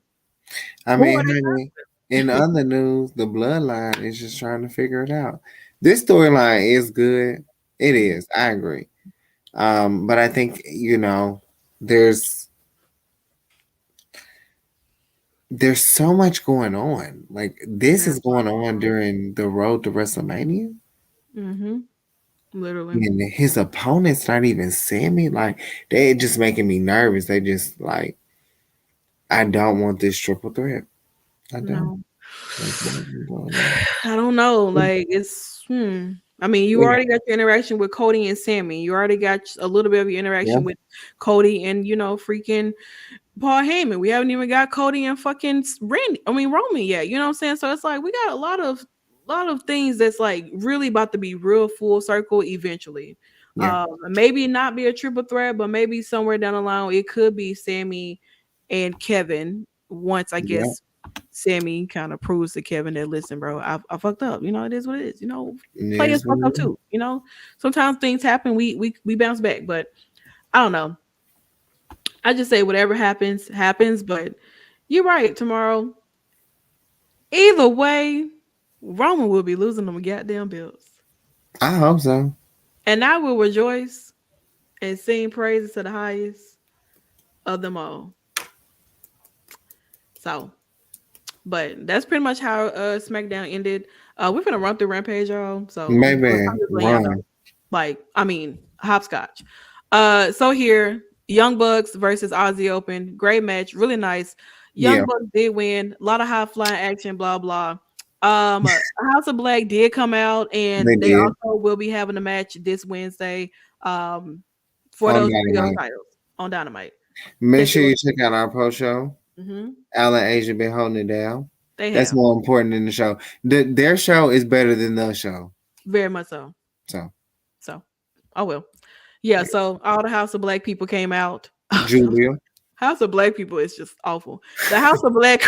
I mean, honey, in other news, the bloodline is just trying to figure it out. This storyline is good. It is. I agree. But I think, there's so much going on. Like, this is going on during the road to WrestleMania. Literally. And his opponent's not even Sammy. Like, they just making me nervous. They just like, I don't want this triple threat. I don't. No. I don't know. Like, it's I mean, you already got your interaction with Cody and Sammy. You already got a little bit of your interaction with Cody and freaking Paul Heyman. We haven't even got Cody and fucking Roman yet. You know what I'm saying? So it's like we got a lot of things that's like really about to be real full circle eventually. Maybe not be a triple threat, but maybe somewhere down the line it could be Sammy and Kevin. Once I guess Sammy kind of proves to Kevin that, listen, bro, I fucked up. It is what it is. Players fuck up too. Sometimes things happen. We bounce back, but I don't know. I just say whatever happens. But you're right. Tomorrow, either way, Roman will be losing them goddamn belts. I hope so. And I will rejoice and sing praises to the highest of them all. So, but that's pretty much how SmackDown ended. We're gonna run through Rampage, y'all. So maybe hopscotch. So here, Young Bucks versus Aussie Open. Great match, really nice. Young Bucks did win. A lot of high flying action, blah blah. House of Black did come out, and they also will be having a match this Wednesday for those titles on Dynamite. Make sure you check out our post show. Al and Asia been holding it down. That's more important than the show. Their show is better than the show. Very much so. So. Oh well. Yeah. So all the House of Black people came out. Julia. House of Black people is just awful. The House of Black.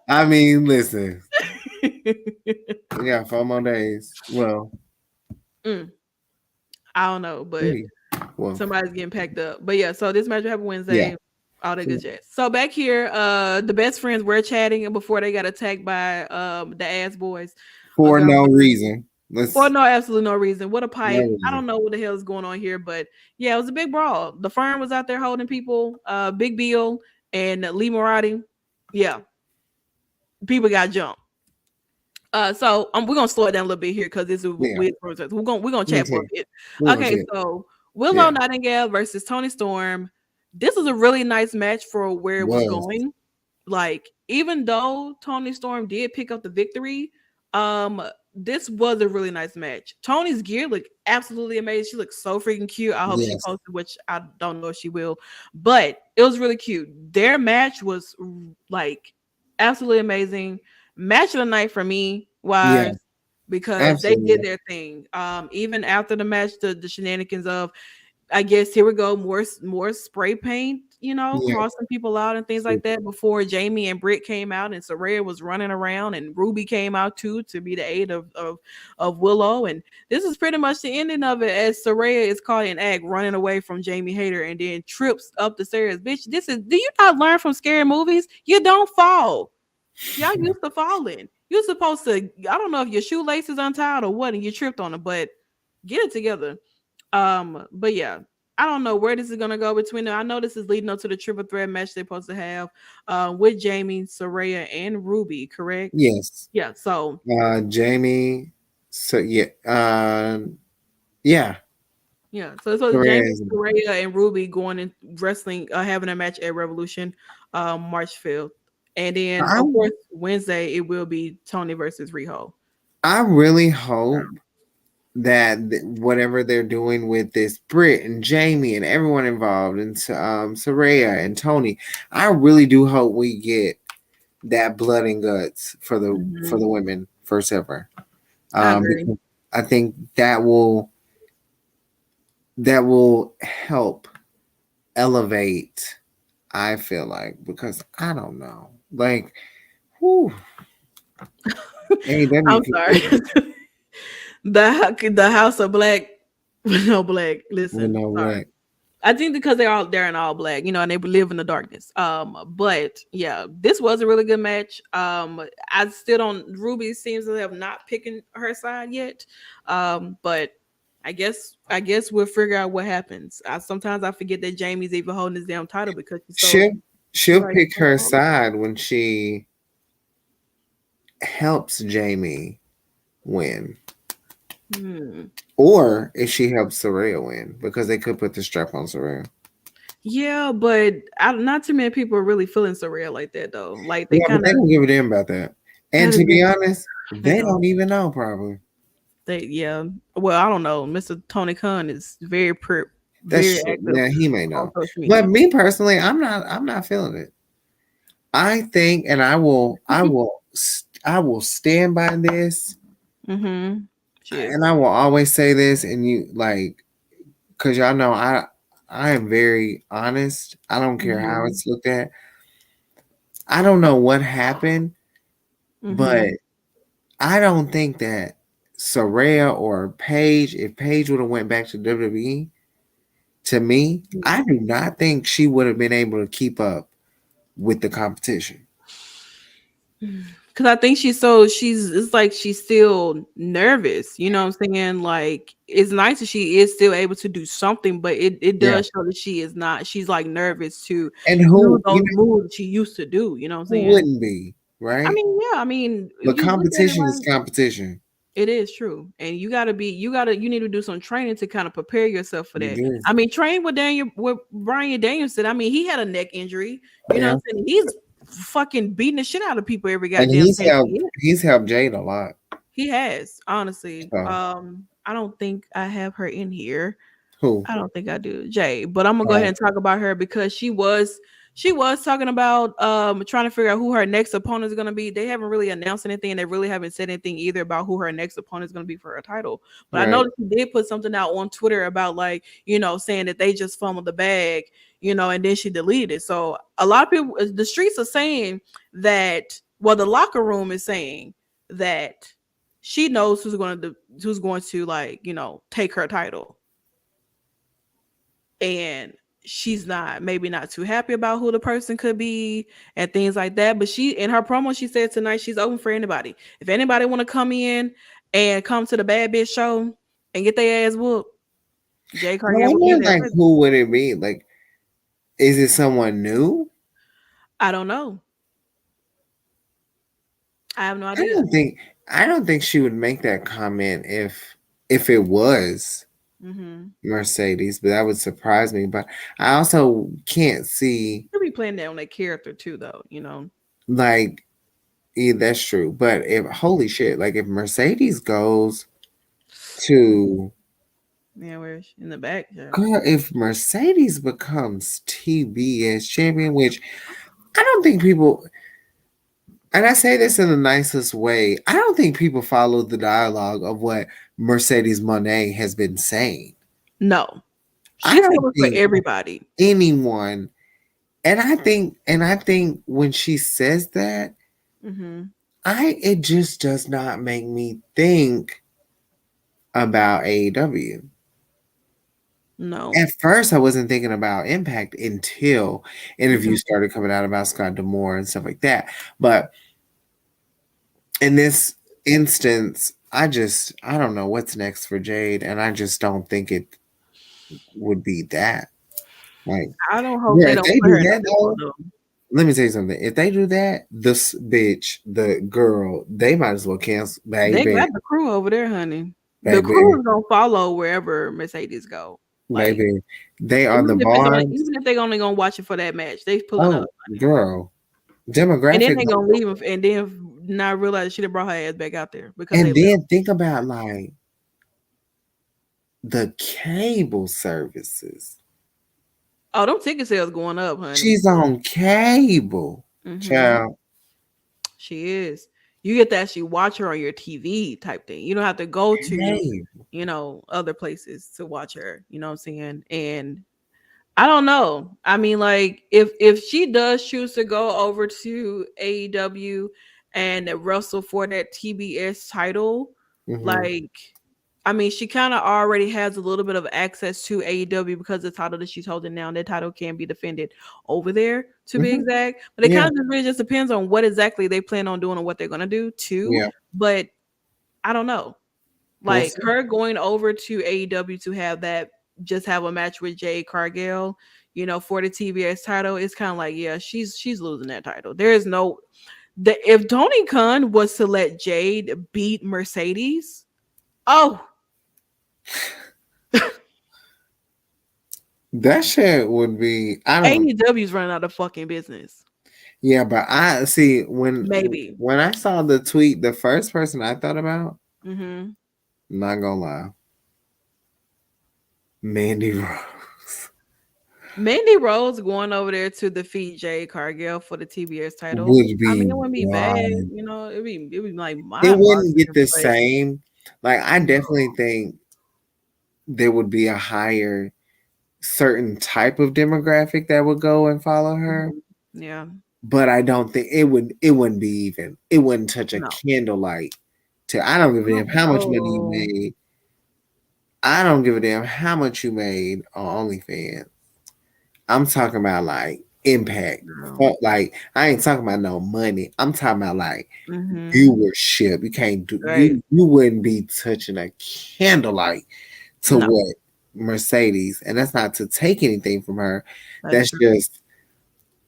I mean, listen. We got 4 more days. Well, I don't know, but somebody's getting packed up. But yeah, so this match will happen Wednesday. Yeah. All that good jazz. So back here, the best friends were chatting before they got attacked by the ass boys. For no reason. For absolutely no reason. What a pipe. No, I don't know what the hell is going on here, but yeah, it was a big brawl. The firm was out there holding people, Big Bill and Lee Moriarty. Yeah. People got jumped. So we're gonna slow it down a little bit here because this is weird process. We're gonna chat for a bit. Okay, so Willow Nightingale versus Toni Storm. This is a really nice match for where it was going. Like, even though Toni Storm did pick up the victory, this was a really nice match. Toni's gear looked absolutely amazing. She looked so freaking cute. I hope she posted, which I don't know if she will, but it was really cute. Their match was like absolutely amazing. Match of the night for me was because they did their thing. Even after the match, the shenanigans of, I guess, here we go, more spray paint, crossing people out and things like that before Jamie and Britt came out and Saraya was running around and Ruby came out too to be the aid of Willow. And this is pretty much the ending of it as Saraya is caught in act running away from Jamie Hayter and then trips up the stairs. Bitch, do you not learn from scary movies? You don't fall. Y'all used to falling. You're supposed to, I don't know if your shoelace is untied or what and you tripped on it, but get it together. But yeah, I don't know where this is gonna go between them. I know this is leading up to the triple threat match they're supposed to have with Jamie, Saraya, and Ruby, correct? Yes. Yeah. So Jamie. So yeah. Yeah. So Jamie, Saraya, and Ruby going and wrestling, having a match at Revolution, March 5th, and then of course Wednesday it will be Toni versus Riho. I really hope that whatever they're doing with this Britt and Jamie and everyone involved and Saraya and Toni, I really do hope we get that blood and guts for the women first ever. I think that will help elevate. I feel like, because I don't know, like, whew. I'm sorry. The House of Black with no black. Listen, no black. I think because they're in all black, and they live in the darkness. But yeah, this was a really good match. I still don't. Ruby seems to have not picking her side yet. But I guess we'll figure out what happens. Sometimes I forget that Jamie's even holding this damn title because she'll pick her side when she helps Jamie win. Or if she helps Saraya win, because they could put the strap on Saraya. Yeah, but not too many people are really feeling Saraya like that though. Like they don't give a damn about that. And to be honest, they don't even know probably. Well, I don't know. Mr. Tony Khan is very active. Yeah, he may know. But me personally, I'm not feeling it. I think, and I will stand by this. And I will always say this, and you because y'all know I am very honest. I don't care how it's looked at. I don't know what happened, but I don't think that Saraya or Paige, if Paige would have went back to WWE, to me, I do not think she would have been able to keep up with the competition. Because I think it's like she's still nervous. You know what I'm saying? Like, it's nice that she is still able to do something, but it does show that she is not. She's like nervous to do those moves she used to do. You know what I'm saying? Who wouldn't be, right? I mean, but competition is competition. It is true, and you need to do some training to kind of prepare yourself for that. I mean, train with Bryan Danielson. I mean, he had a neck injury. You know what I'm saying? He's fucking beating the shit out of people every goddamn time. He's helped Jade a lot. He has, honestly. I don't think I have her in here. Who? I don't think I do, Jade. But I'm gonna go ahead and talk about her because she was talking about trying to figure out who her next opponent is gonna be. They haven't really announced anything. They really haven't said anything either about who her next opponent is gonna be for her title. But I know that she did put something out on Twitter about saying that they just fumbled the bag. And then she deleted it. So a lot of people, the streets are saying that, the locker room is saying that she knows who's going to take her title. and she's maybe not too happy about who the person could be and things like that. But she, in her promo, she said tonight she's open for anybody. If anybody want to come in and come to the Bad Bitch show and get their ass whooped, Jade Cargill will be there. Like, who would it be? Like, is it someone new? I don't know. I have no idea. I don't think she would make that comment if it was Mercedes, but that would surprise me. But I also can't see. She'll be playing that on that character too, though. Like, yeah, that's true. But if holy shit, like if Mercedes goes to we're in the back. Yeah. Girl, if Mercedes becomes TBS champion, which I don't think people. And I say this in the nicest way. I don't think people follow the dialogue of what Mercedes Moné has been saying. No, she's coming for everybody. Anyone, and I think when she says that, it just does not make me think about AEW. No. At first, I wasn't thinking about Impact until interviews started coming out about Scott D'Amore and stuff like that. But in this instance, I don't know what's next for Jade, and I just don't think it would be that. Like, I don't hope they don't put her in though. Let me tell you something. If they do that, this bitch, the girl, they might as well cancel. Baby. They got the crew over there, honey. Baby. The crew is gonna follow wherever Mercedes go. Like, baby, they are the bar. Even if they're only gonna watch it for that match, they pulling up. Girl, demographic. And then they gonna leave and then not realize she done brought her ass back out there because. And then think about like the cable services. Oh, them ticket sales going up, honey. She's on cable, child. She is. You get to actually watch her on your TV type thing. You don't have to go to, other places to watch her. You know what I'm saying? And I don't know. I mean, like, if she does choose to go over to AEW and wrestle for that TBS title, like, I mean, she kind of already has a little bit of access to AEW because the title that she's holding now, that title can be defended over there, to be exact. But it kind of really just depends on what exactly they plan on doing and what they're going to do, too. Yeah. But I don't know. Like, her going over to AEW to have a match with Jade Cargill, for the TBS title, it's kind of like, yeah, she's losing that title. There is no... if Tony Khan was to let Jade beat Mercedes, that shit would be. AEW's running out of fucking business. Yeah, but I see when I saw the tweet, the first person I thought about, not gonna lie, Mandy Rose. Mandy Rose going over there to defeat Jade Cargill for the TBS title. It wouldn't be bad, it'd be like it wouldn't get the same. Like, I definitely think there would be a higher certain type of demographic that would go and follow her. Yeah. But I don't think it wouldn't be even. It wouldn't touch a candlelight to. I don't give a damn how much money you made. I don't give a damn how much you made on OnlyFans. I'm talking about like impact. Like, I ain't talking about no money. I'm talking about like viewership. You can't do you wouldn't be touching a candlelight to what Mercedes, and that's not to take anything from her. That's just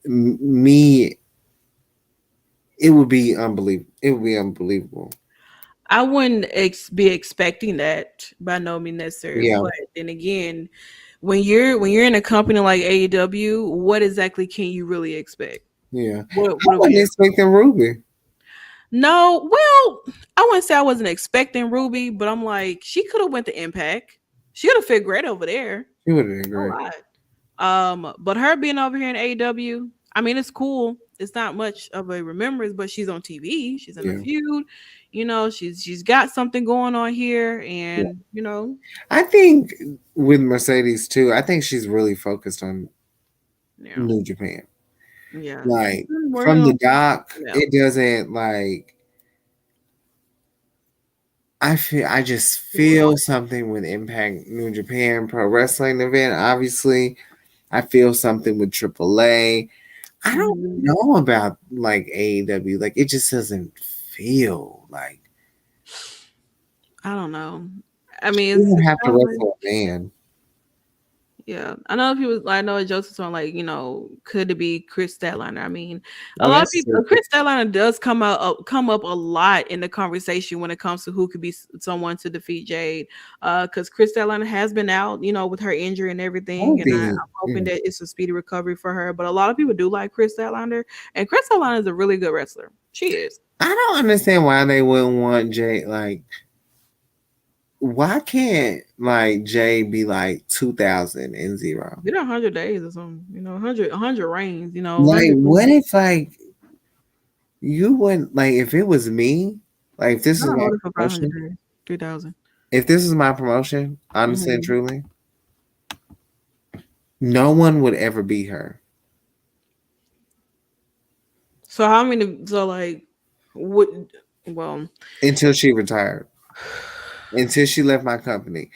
me. It would be unbelievable. It would be unbelievable. I wouldn't be expecting that by no means necessary. Yeah. But then again, when you're in a company like AEW, what exactly can you really expect? Yeah, what I wasn't expecting Ruby. No, well, I wouldn't say I wasn't expecting Ruby, but I'm like, she could have went to Impact. She would have fit great over there. She would have been great. But her being over here in AEW, I mean, it's cool. It's not much of a remembrance, but she's on TV. She's in the feud. She's got something going on here, and I think with Mercedes too, I think she's really focused on New Japan. Yeah, like from the doc, it doesn't like. I just feel something with Impact New Japan Pro Wrestling event. Obviously, I feel something with AAA. I don't know about like AEW. Like it just doesn't feel like. I don't know. I mean, You don't it's have to wrestle a man. yeah. I know people. I know jokes on like, could it be Chris Statlander? I mean, a Oh, lot of that's people. stupid. Chris Statlander does come up a lot in the conversation when it comes to who could be someone to defeat Jade. Because Chris Statlander has been out, with her injury and everything, and I'm hoping that it's a speedy recovery for her. But a lot of people do like Chris Statlander, and Chris Statlander is a really good wrestler. She is. I don't understand why they wouldn't want Jay. Like, why can't like Jay be like 2000. Get 100 days or something, 100 reigns, Like, 100 what if like you wouldn't like if it was me? Like, if this is my for 500 promotion, days, 3,000. if this is my promotion, honestly and Mhm. truly, no one would ever beat her. So how many? So like, would Until she retired. Until she left my company.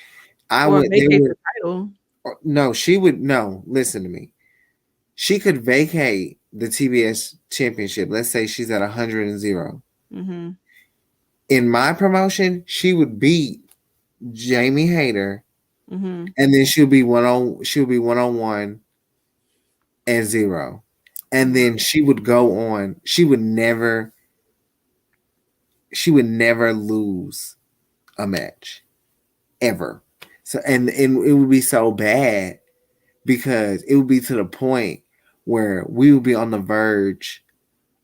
I or would they vacate would the title? no, she would no, listen to me. She could vacate the TBS championship. Let's say she's at 100 and 0. Mm-hmm. In my promotion, she would beat Jamie Hayter, Mm-hmm. and then she'll be one on 1 and 0. And then she would go on. She would never lose a match. Ever. So and it would be so bad because it would be to the point where we would be on the verge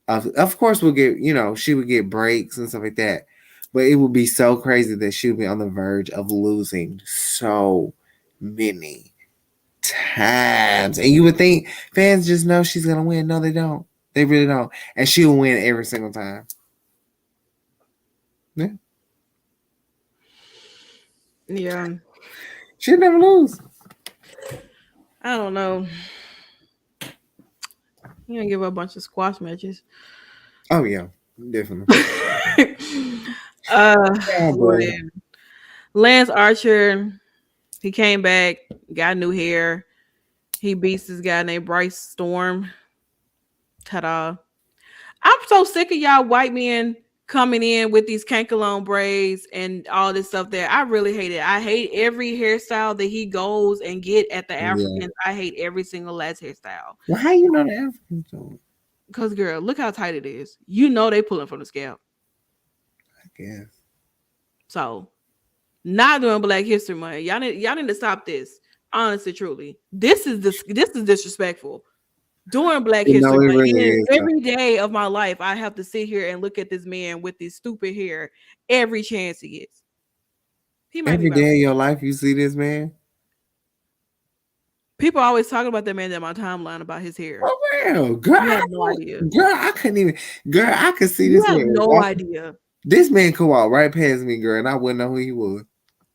of course we'll get, she would get breaks and stuff like that. But it would be so crazy that she would be on the verge of losing so many times. And you would think fans just know she's gonna win. No, they don't. They really don't. And she'll win every single time. Yeah. Yeah. She'll never lose. I don't know. You gonna give her a bunch of squash matches? Oh yeah, definitely. Boy. Lance Archer, he came back, got new hair. He beats this guy named Bryce Storm. Ta-da. I'm so sick of y'all white men coming in with these cankalone braids and all this stuff there. I really hate it. I hate every hairstyle that he goes and get at the Africans. Yeah. I hate every single last hairstyle. Well, how you know the Africans don't? Because, girl, look how tight it is. You know they pulling from the scalp. I guess. So, not doing Black History Month. Y'all need to stop this. Honestly, truly. This is disrespectful. During Black History Month, really every day of my life, I have to sit here and look at this man with this stupid hair every chance he gets. Every day of your life, you see this man? People always talking about that man in my timeline about his hair. Oh, real. Girl, you have no idea. Girl, I couldn't even. Girl, I could see this man. You have no idea. This man could walk right past me, girl, and I wouldn't know who he was.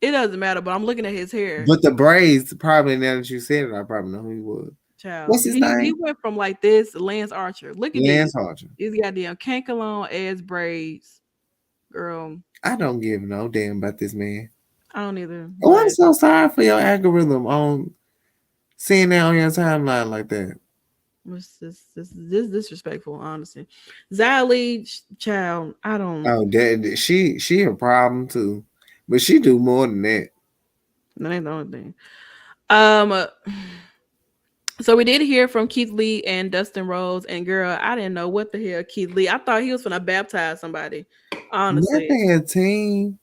It doesn't matter, but I'm looking at his hair. But the braids, probably now that you said it, I probably know who he was. Child. What's his name? He went from like this, Lance Archer. Look at Lance Archer. He's goddamn cankalone ass braids. Girl. I don't give no damn about this man. I don't either. Oh, I'm so sorry for your algorithm on seeing that on your timeline like that. This is disrespectful, honestly. Xylee, child, I don't. Oh, she a problem too, but she do more than that. That ain't the only thing. So we did hear from Keith Lee and Dustin Rhodes, and girl, I didn't know what the hell Keith Lee. I thought he was gonna baptize somebody. Honestly, they a team.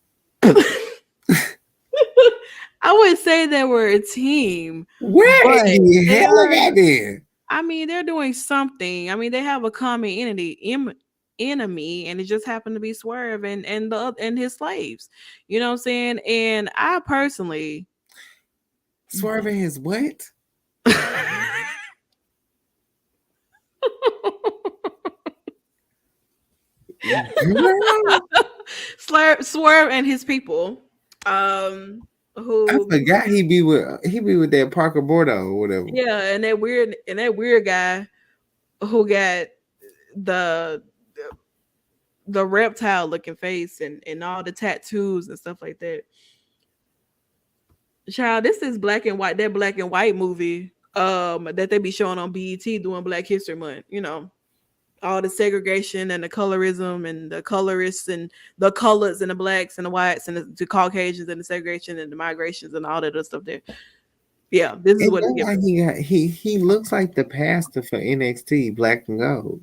I would say they were a team. Where the hell are they there? I mean, they're doing something. I mean, they have a common enemy, and it just happened to be Swerve and his slaves. You know what I'm saying? And I personally, Swerve and his what? Swerve and his people. Who I forgot he be with that Parker Bordeaux or whatever. Yeah, and that weird guy who got the reptile looking face and all the tattoos and stuff like that. Child, this is black and white, that black and white movie that they be showing on BET during Black History Month, you know. All the segregation and the colorism and the colorists and the colors and the blacks and the whites and the Caucasians and the segregation and the migrations and all that other stuff there. Yeah, this is what he looks like the pastor for NXT Black and Gold.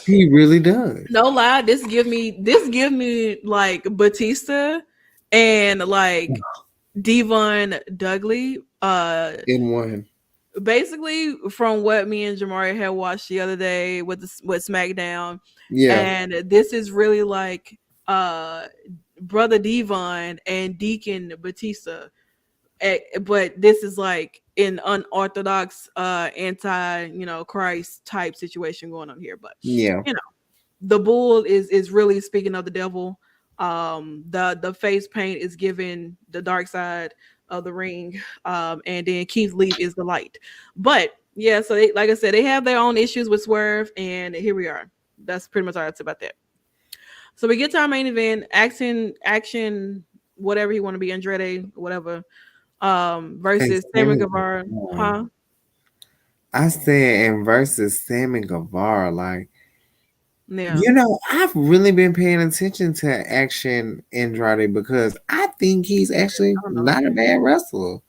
He really does. No lie, this give me like Batista and like Devon Dudley in one. Basically from what me and Jamari had watched the other day with Smackdown. Yeah. And this is really like Brother Devon and Deacon Batista. But this is like an unorthodox anti, Christ type situation going on here. But the bull is really speaking of the devil. The face paint is giving the dark side of the ring, and then Keith Lee is the light. But yeah, so they, like I said, they have their own issues with Swerve, and here we are. That's pretty much all I'd say about that. So we get to our main event, action, whatever you want to be, Andrade, whatever, versus Sammy Guevara. Huh? I said, and versus Sammy Guevara, like, yeah. I've really been paying attention to Action Andrade because I think he's actually not a bad wrestler.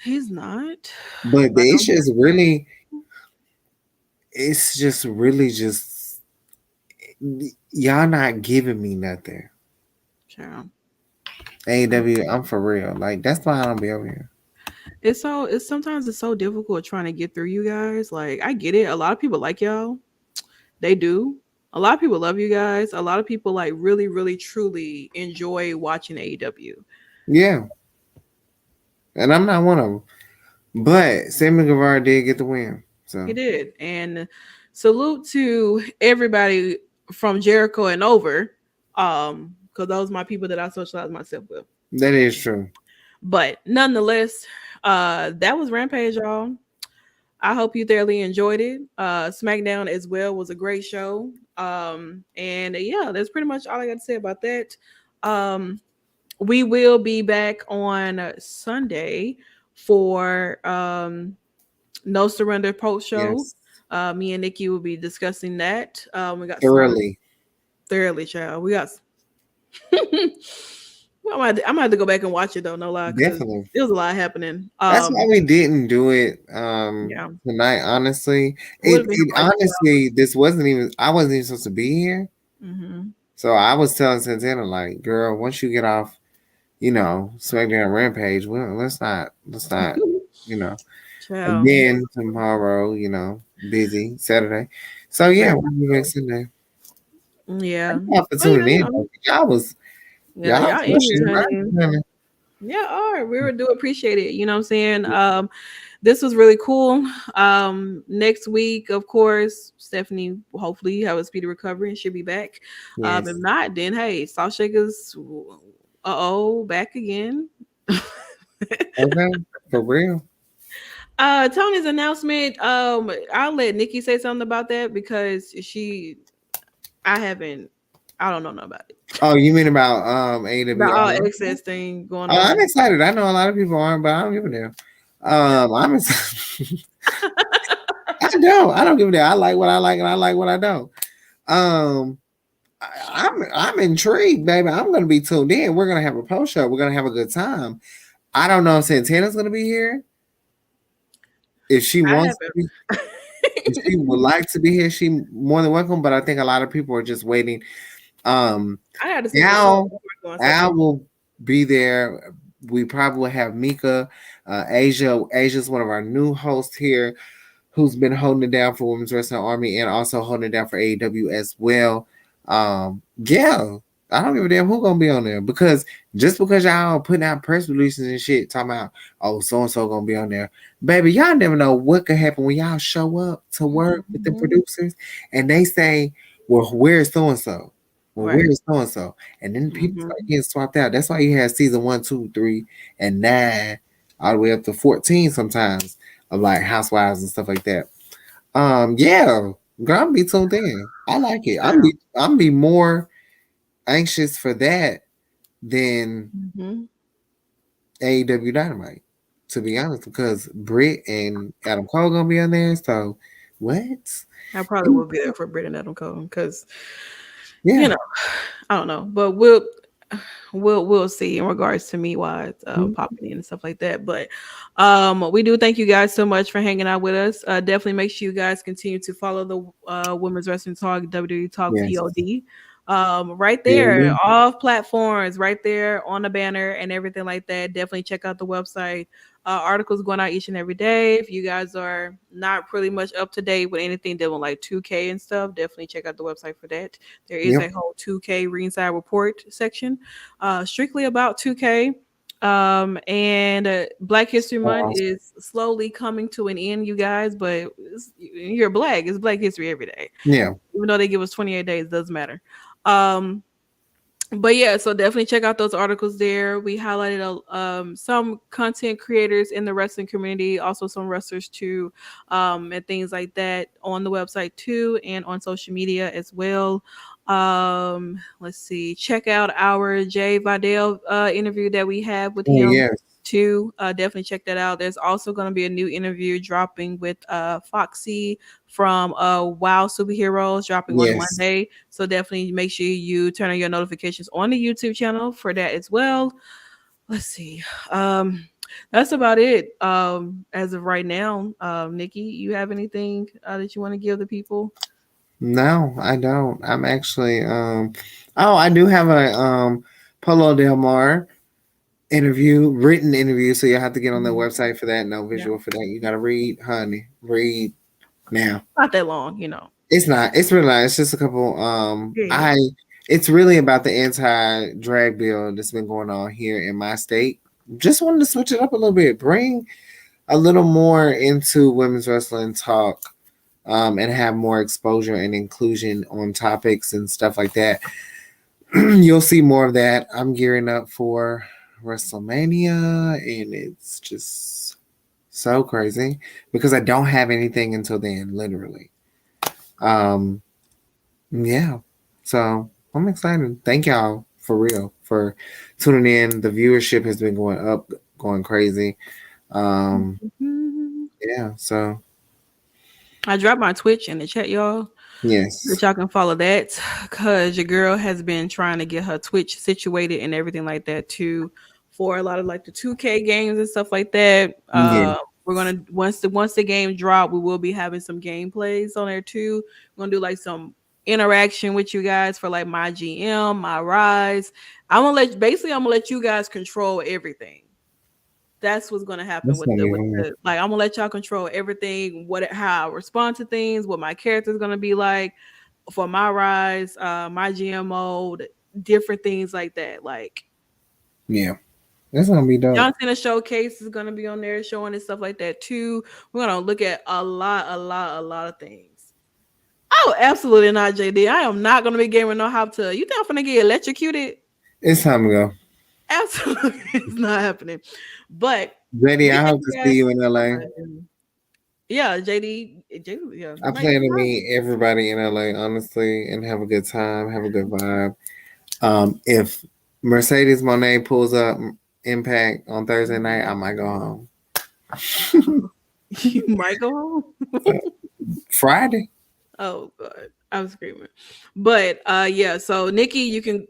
He's not. But the issue is really, it's just really just, y'all not giving me nothing. Sure. AEW, I'm for real. Like, that's why I don't be over here. Sometimes it's so difficult trying to get through you guys. Like, I get it. A lot of people like y'all. They do. A lot of people love you guys. A lot of people like really, really, truly enjoy watching AEW. Yeah. And I'm not one of them. But Sammy Guevara did get the win. So he did. And salute to everybody from Jericho and over. Because those are my people that I socialize myself with. That is true. But nonetheless, that was Rampage, y'all. I hope you thoroughly enjoyed it. SmackDown as well was a great show. And yeah, that's pretty much all I got to say about that. We will be back on Sunday for No Surrender post show. Yes. Me and Nickie will be discussing that. We got thoroughly, child. We got. I'm gonna have to go back and watch it though. No lie, definitely. There was a lot happening. That's why we didn't do it tonight. Honestly, honestly, this wasn't even. I wasn't even supposed to be here. Mm-hmm. So I was telling Santana, like, girl, once you get off, SmackDown Rampage, well, let's not, again tomorrow, busy Saturday. So yeah, we'll be back Sunday. Yeah, for tuning in. Y'all was. Yeah, all right. We do appreciate it. You know what I'm saying? This was really cool. Next week, of course, Stephanie hopefully have a speedy recovery and she'll be back. Yes. If not, then hey, Salt Shakers, back again. Okay, for real. Tony's announcement. I'll let Nickie say something about that because I don't know about it. Oh, you mean about AEW? About all access thing going on. I'm excited. I know a lot of people aren't, but I don't give a damn. I'm excited. I don't give a damn. I like what I like and I like what I don't. I'm intrigued, baby. I'm gonna be tuned in. We're gonna have a post show. We're gonna have a good time. I don't know if Santana's gonna be here. If she wants to be, if she would like to be here, she more than welcome. But I think a lot of people are just waiting. Al will be there. We probably will have Mika. Asia's one of our new hosts here who's been holding it down for Women's Wrestling Army and also holding it down for AEW as well. Yeah, I don't give a damn who's gonna be on there because just because y'all putting out press releases and shit talking about so and so gonna be on there, baby, y'all never know what could happen when y'all show up to work with the producers and they say, well, where's so and so? Well, where's so and so? And then people start getting swapped out. That's why you have season 1, 2, 3, and 9, all the way up to 14 sometimes of like Housewives and stuff like that. Yeah, Girl, I'm be tuned in. I like it. I'm be more anxious for that than AEW Dynamite, to be honest, because Britt and Adam Cole gonna be on there. So what? I probably will be there for Britt and Adam Cole because Yeah. you know, I don't know, but we'll see in regards to me wise popping in and stuff like that. But we do thank you guys so much for hanging out with us. Definitely make sure you guys continue to follow the Women's Wrestling Talk, WWE Talk POD. Right there, all platforms, right there on the banner and everything like that. Definitely check out the website. Articles going out each and every day. If you guys are not pretty much up to date with anything dealing with like 2K and stuff, definitely check out the website for that. There is a whole 2K ringside report section, strictly about 2K. And Black History Month is slowly coming to an end, you guys. But you're Black. It's Black History every day. Yeah. Even though they give us 28 days, doesn't matter. But yeah, so definitely check out those articles there. We highlighted some content creators in the wrestling community, also some wrestlers too, and things like that on the website too, and on social media as well. Let's see. Check out our Jay Vidal interview that we have with him too. Definitely check that out. There's also going to be a new interview dropping with Foxy from WoW Superheroes dropping on Monday. So definitely make sure you turn on your notifications on the YouTube channel for that as well. Let's see. That's about it as of right now. Nikki, you have anything that you want to give the people? No, I don't. I'm actually I do have a Polo Del Mar written interview, so you'll have to get on the website for that. No visual for that. You gotta read, honey. Read now. Not that long, you know. It's not. It's really not. It's just a couple. It's really about the anti-drag bill that's been going on here in my state. Just wanted to switch it up a little bit, bring a little more into women's wrestling talk, and have more exposure and inclusion on topics and stuff like that. You'll see more of that. I'm gearing up for WrestleMania, and it's just so crazy because I don't have anything until then, literally. Yeah, so I'm excited. Thank y'all for real for tuning in. The viewership has been going up, going crazy. Yeah, so I dropped my Twitch in the chat, y'all. Yes, that y'all can follow that because your girl has been trying to get her Twitch situated and everything like that too, for a lot of like the 2K games and stuff like that. We're gonna once the game drop, we will be having some gameplays on there too. We're gonna do like some interaction with you guys for like my GM, my Rise. I'm gonna let you guys control everything. That's what's gonna happen with the like. I'm gonna let y'all control everything. How I respond to things, what my character is gonna be like for my Rise, my GM mode, different things like that. Like, yeah, that's gonna be dope. John Cena Showcase is gonna be on there showing and stuff like that too. We're gonna look at a lot of things. Oh, absolutely not, JD. I am not gonna be gaming no how to. You think I'm gonna get electrocuted? It's time to go. Absolutely, it's not happening. But JD, I hope to see you in LA. Yeah, JD, yeah. I plan to meet everybody in LA, honestly, and have a good time, have a good vibe. If Mercedes Moné pulls up Impact on Thursday night, I might go home. You might go home? Friday. Oh God, I'm screaming. But yeah, so Nickie, you can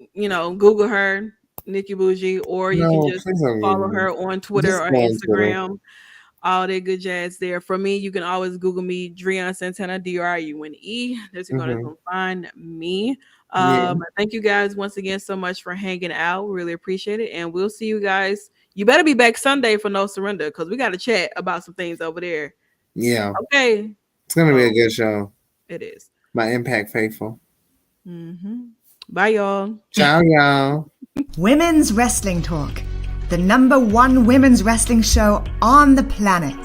Google her, Nickie Bougie, or you can just follow her on Twitter or Instagram. All that good jazz there. For me, you can always Google me, Driune Santana, Driune. That's going to find me. Thank you guys once again so much for hanging out. Really appreciate it. And we'll see you guys. You better be back Sunday for No Surrender because we got to chat about some things over there. Yeah. Okay. It's going to be a good show. It is. My Impact faithful. Bye, y'all. Ciao, y'all. Women's Wrestling Talk, the #1 women's wrestling show on the planet.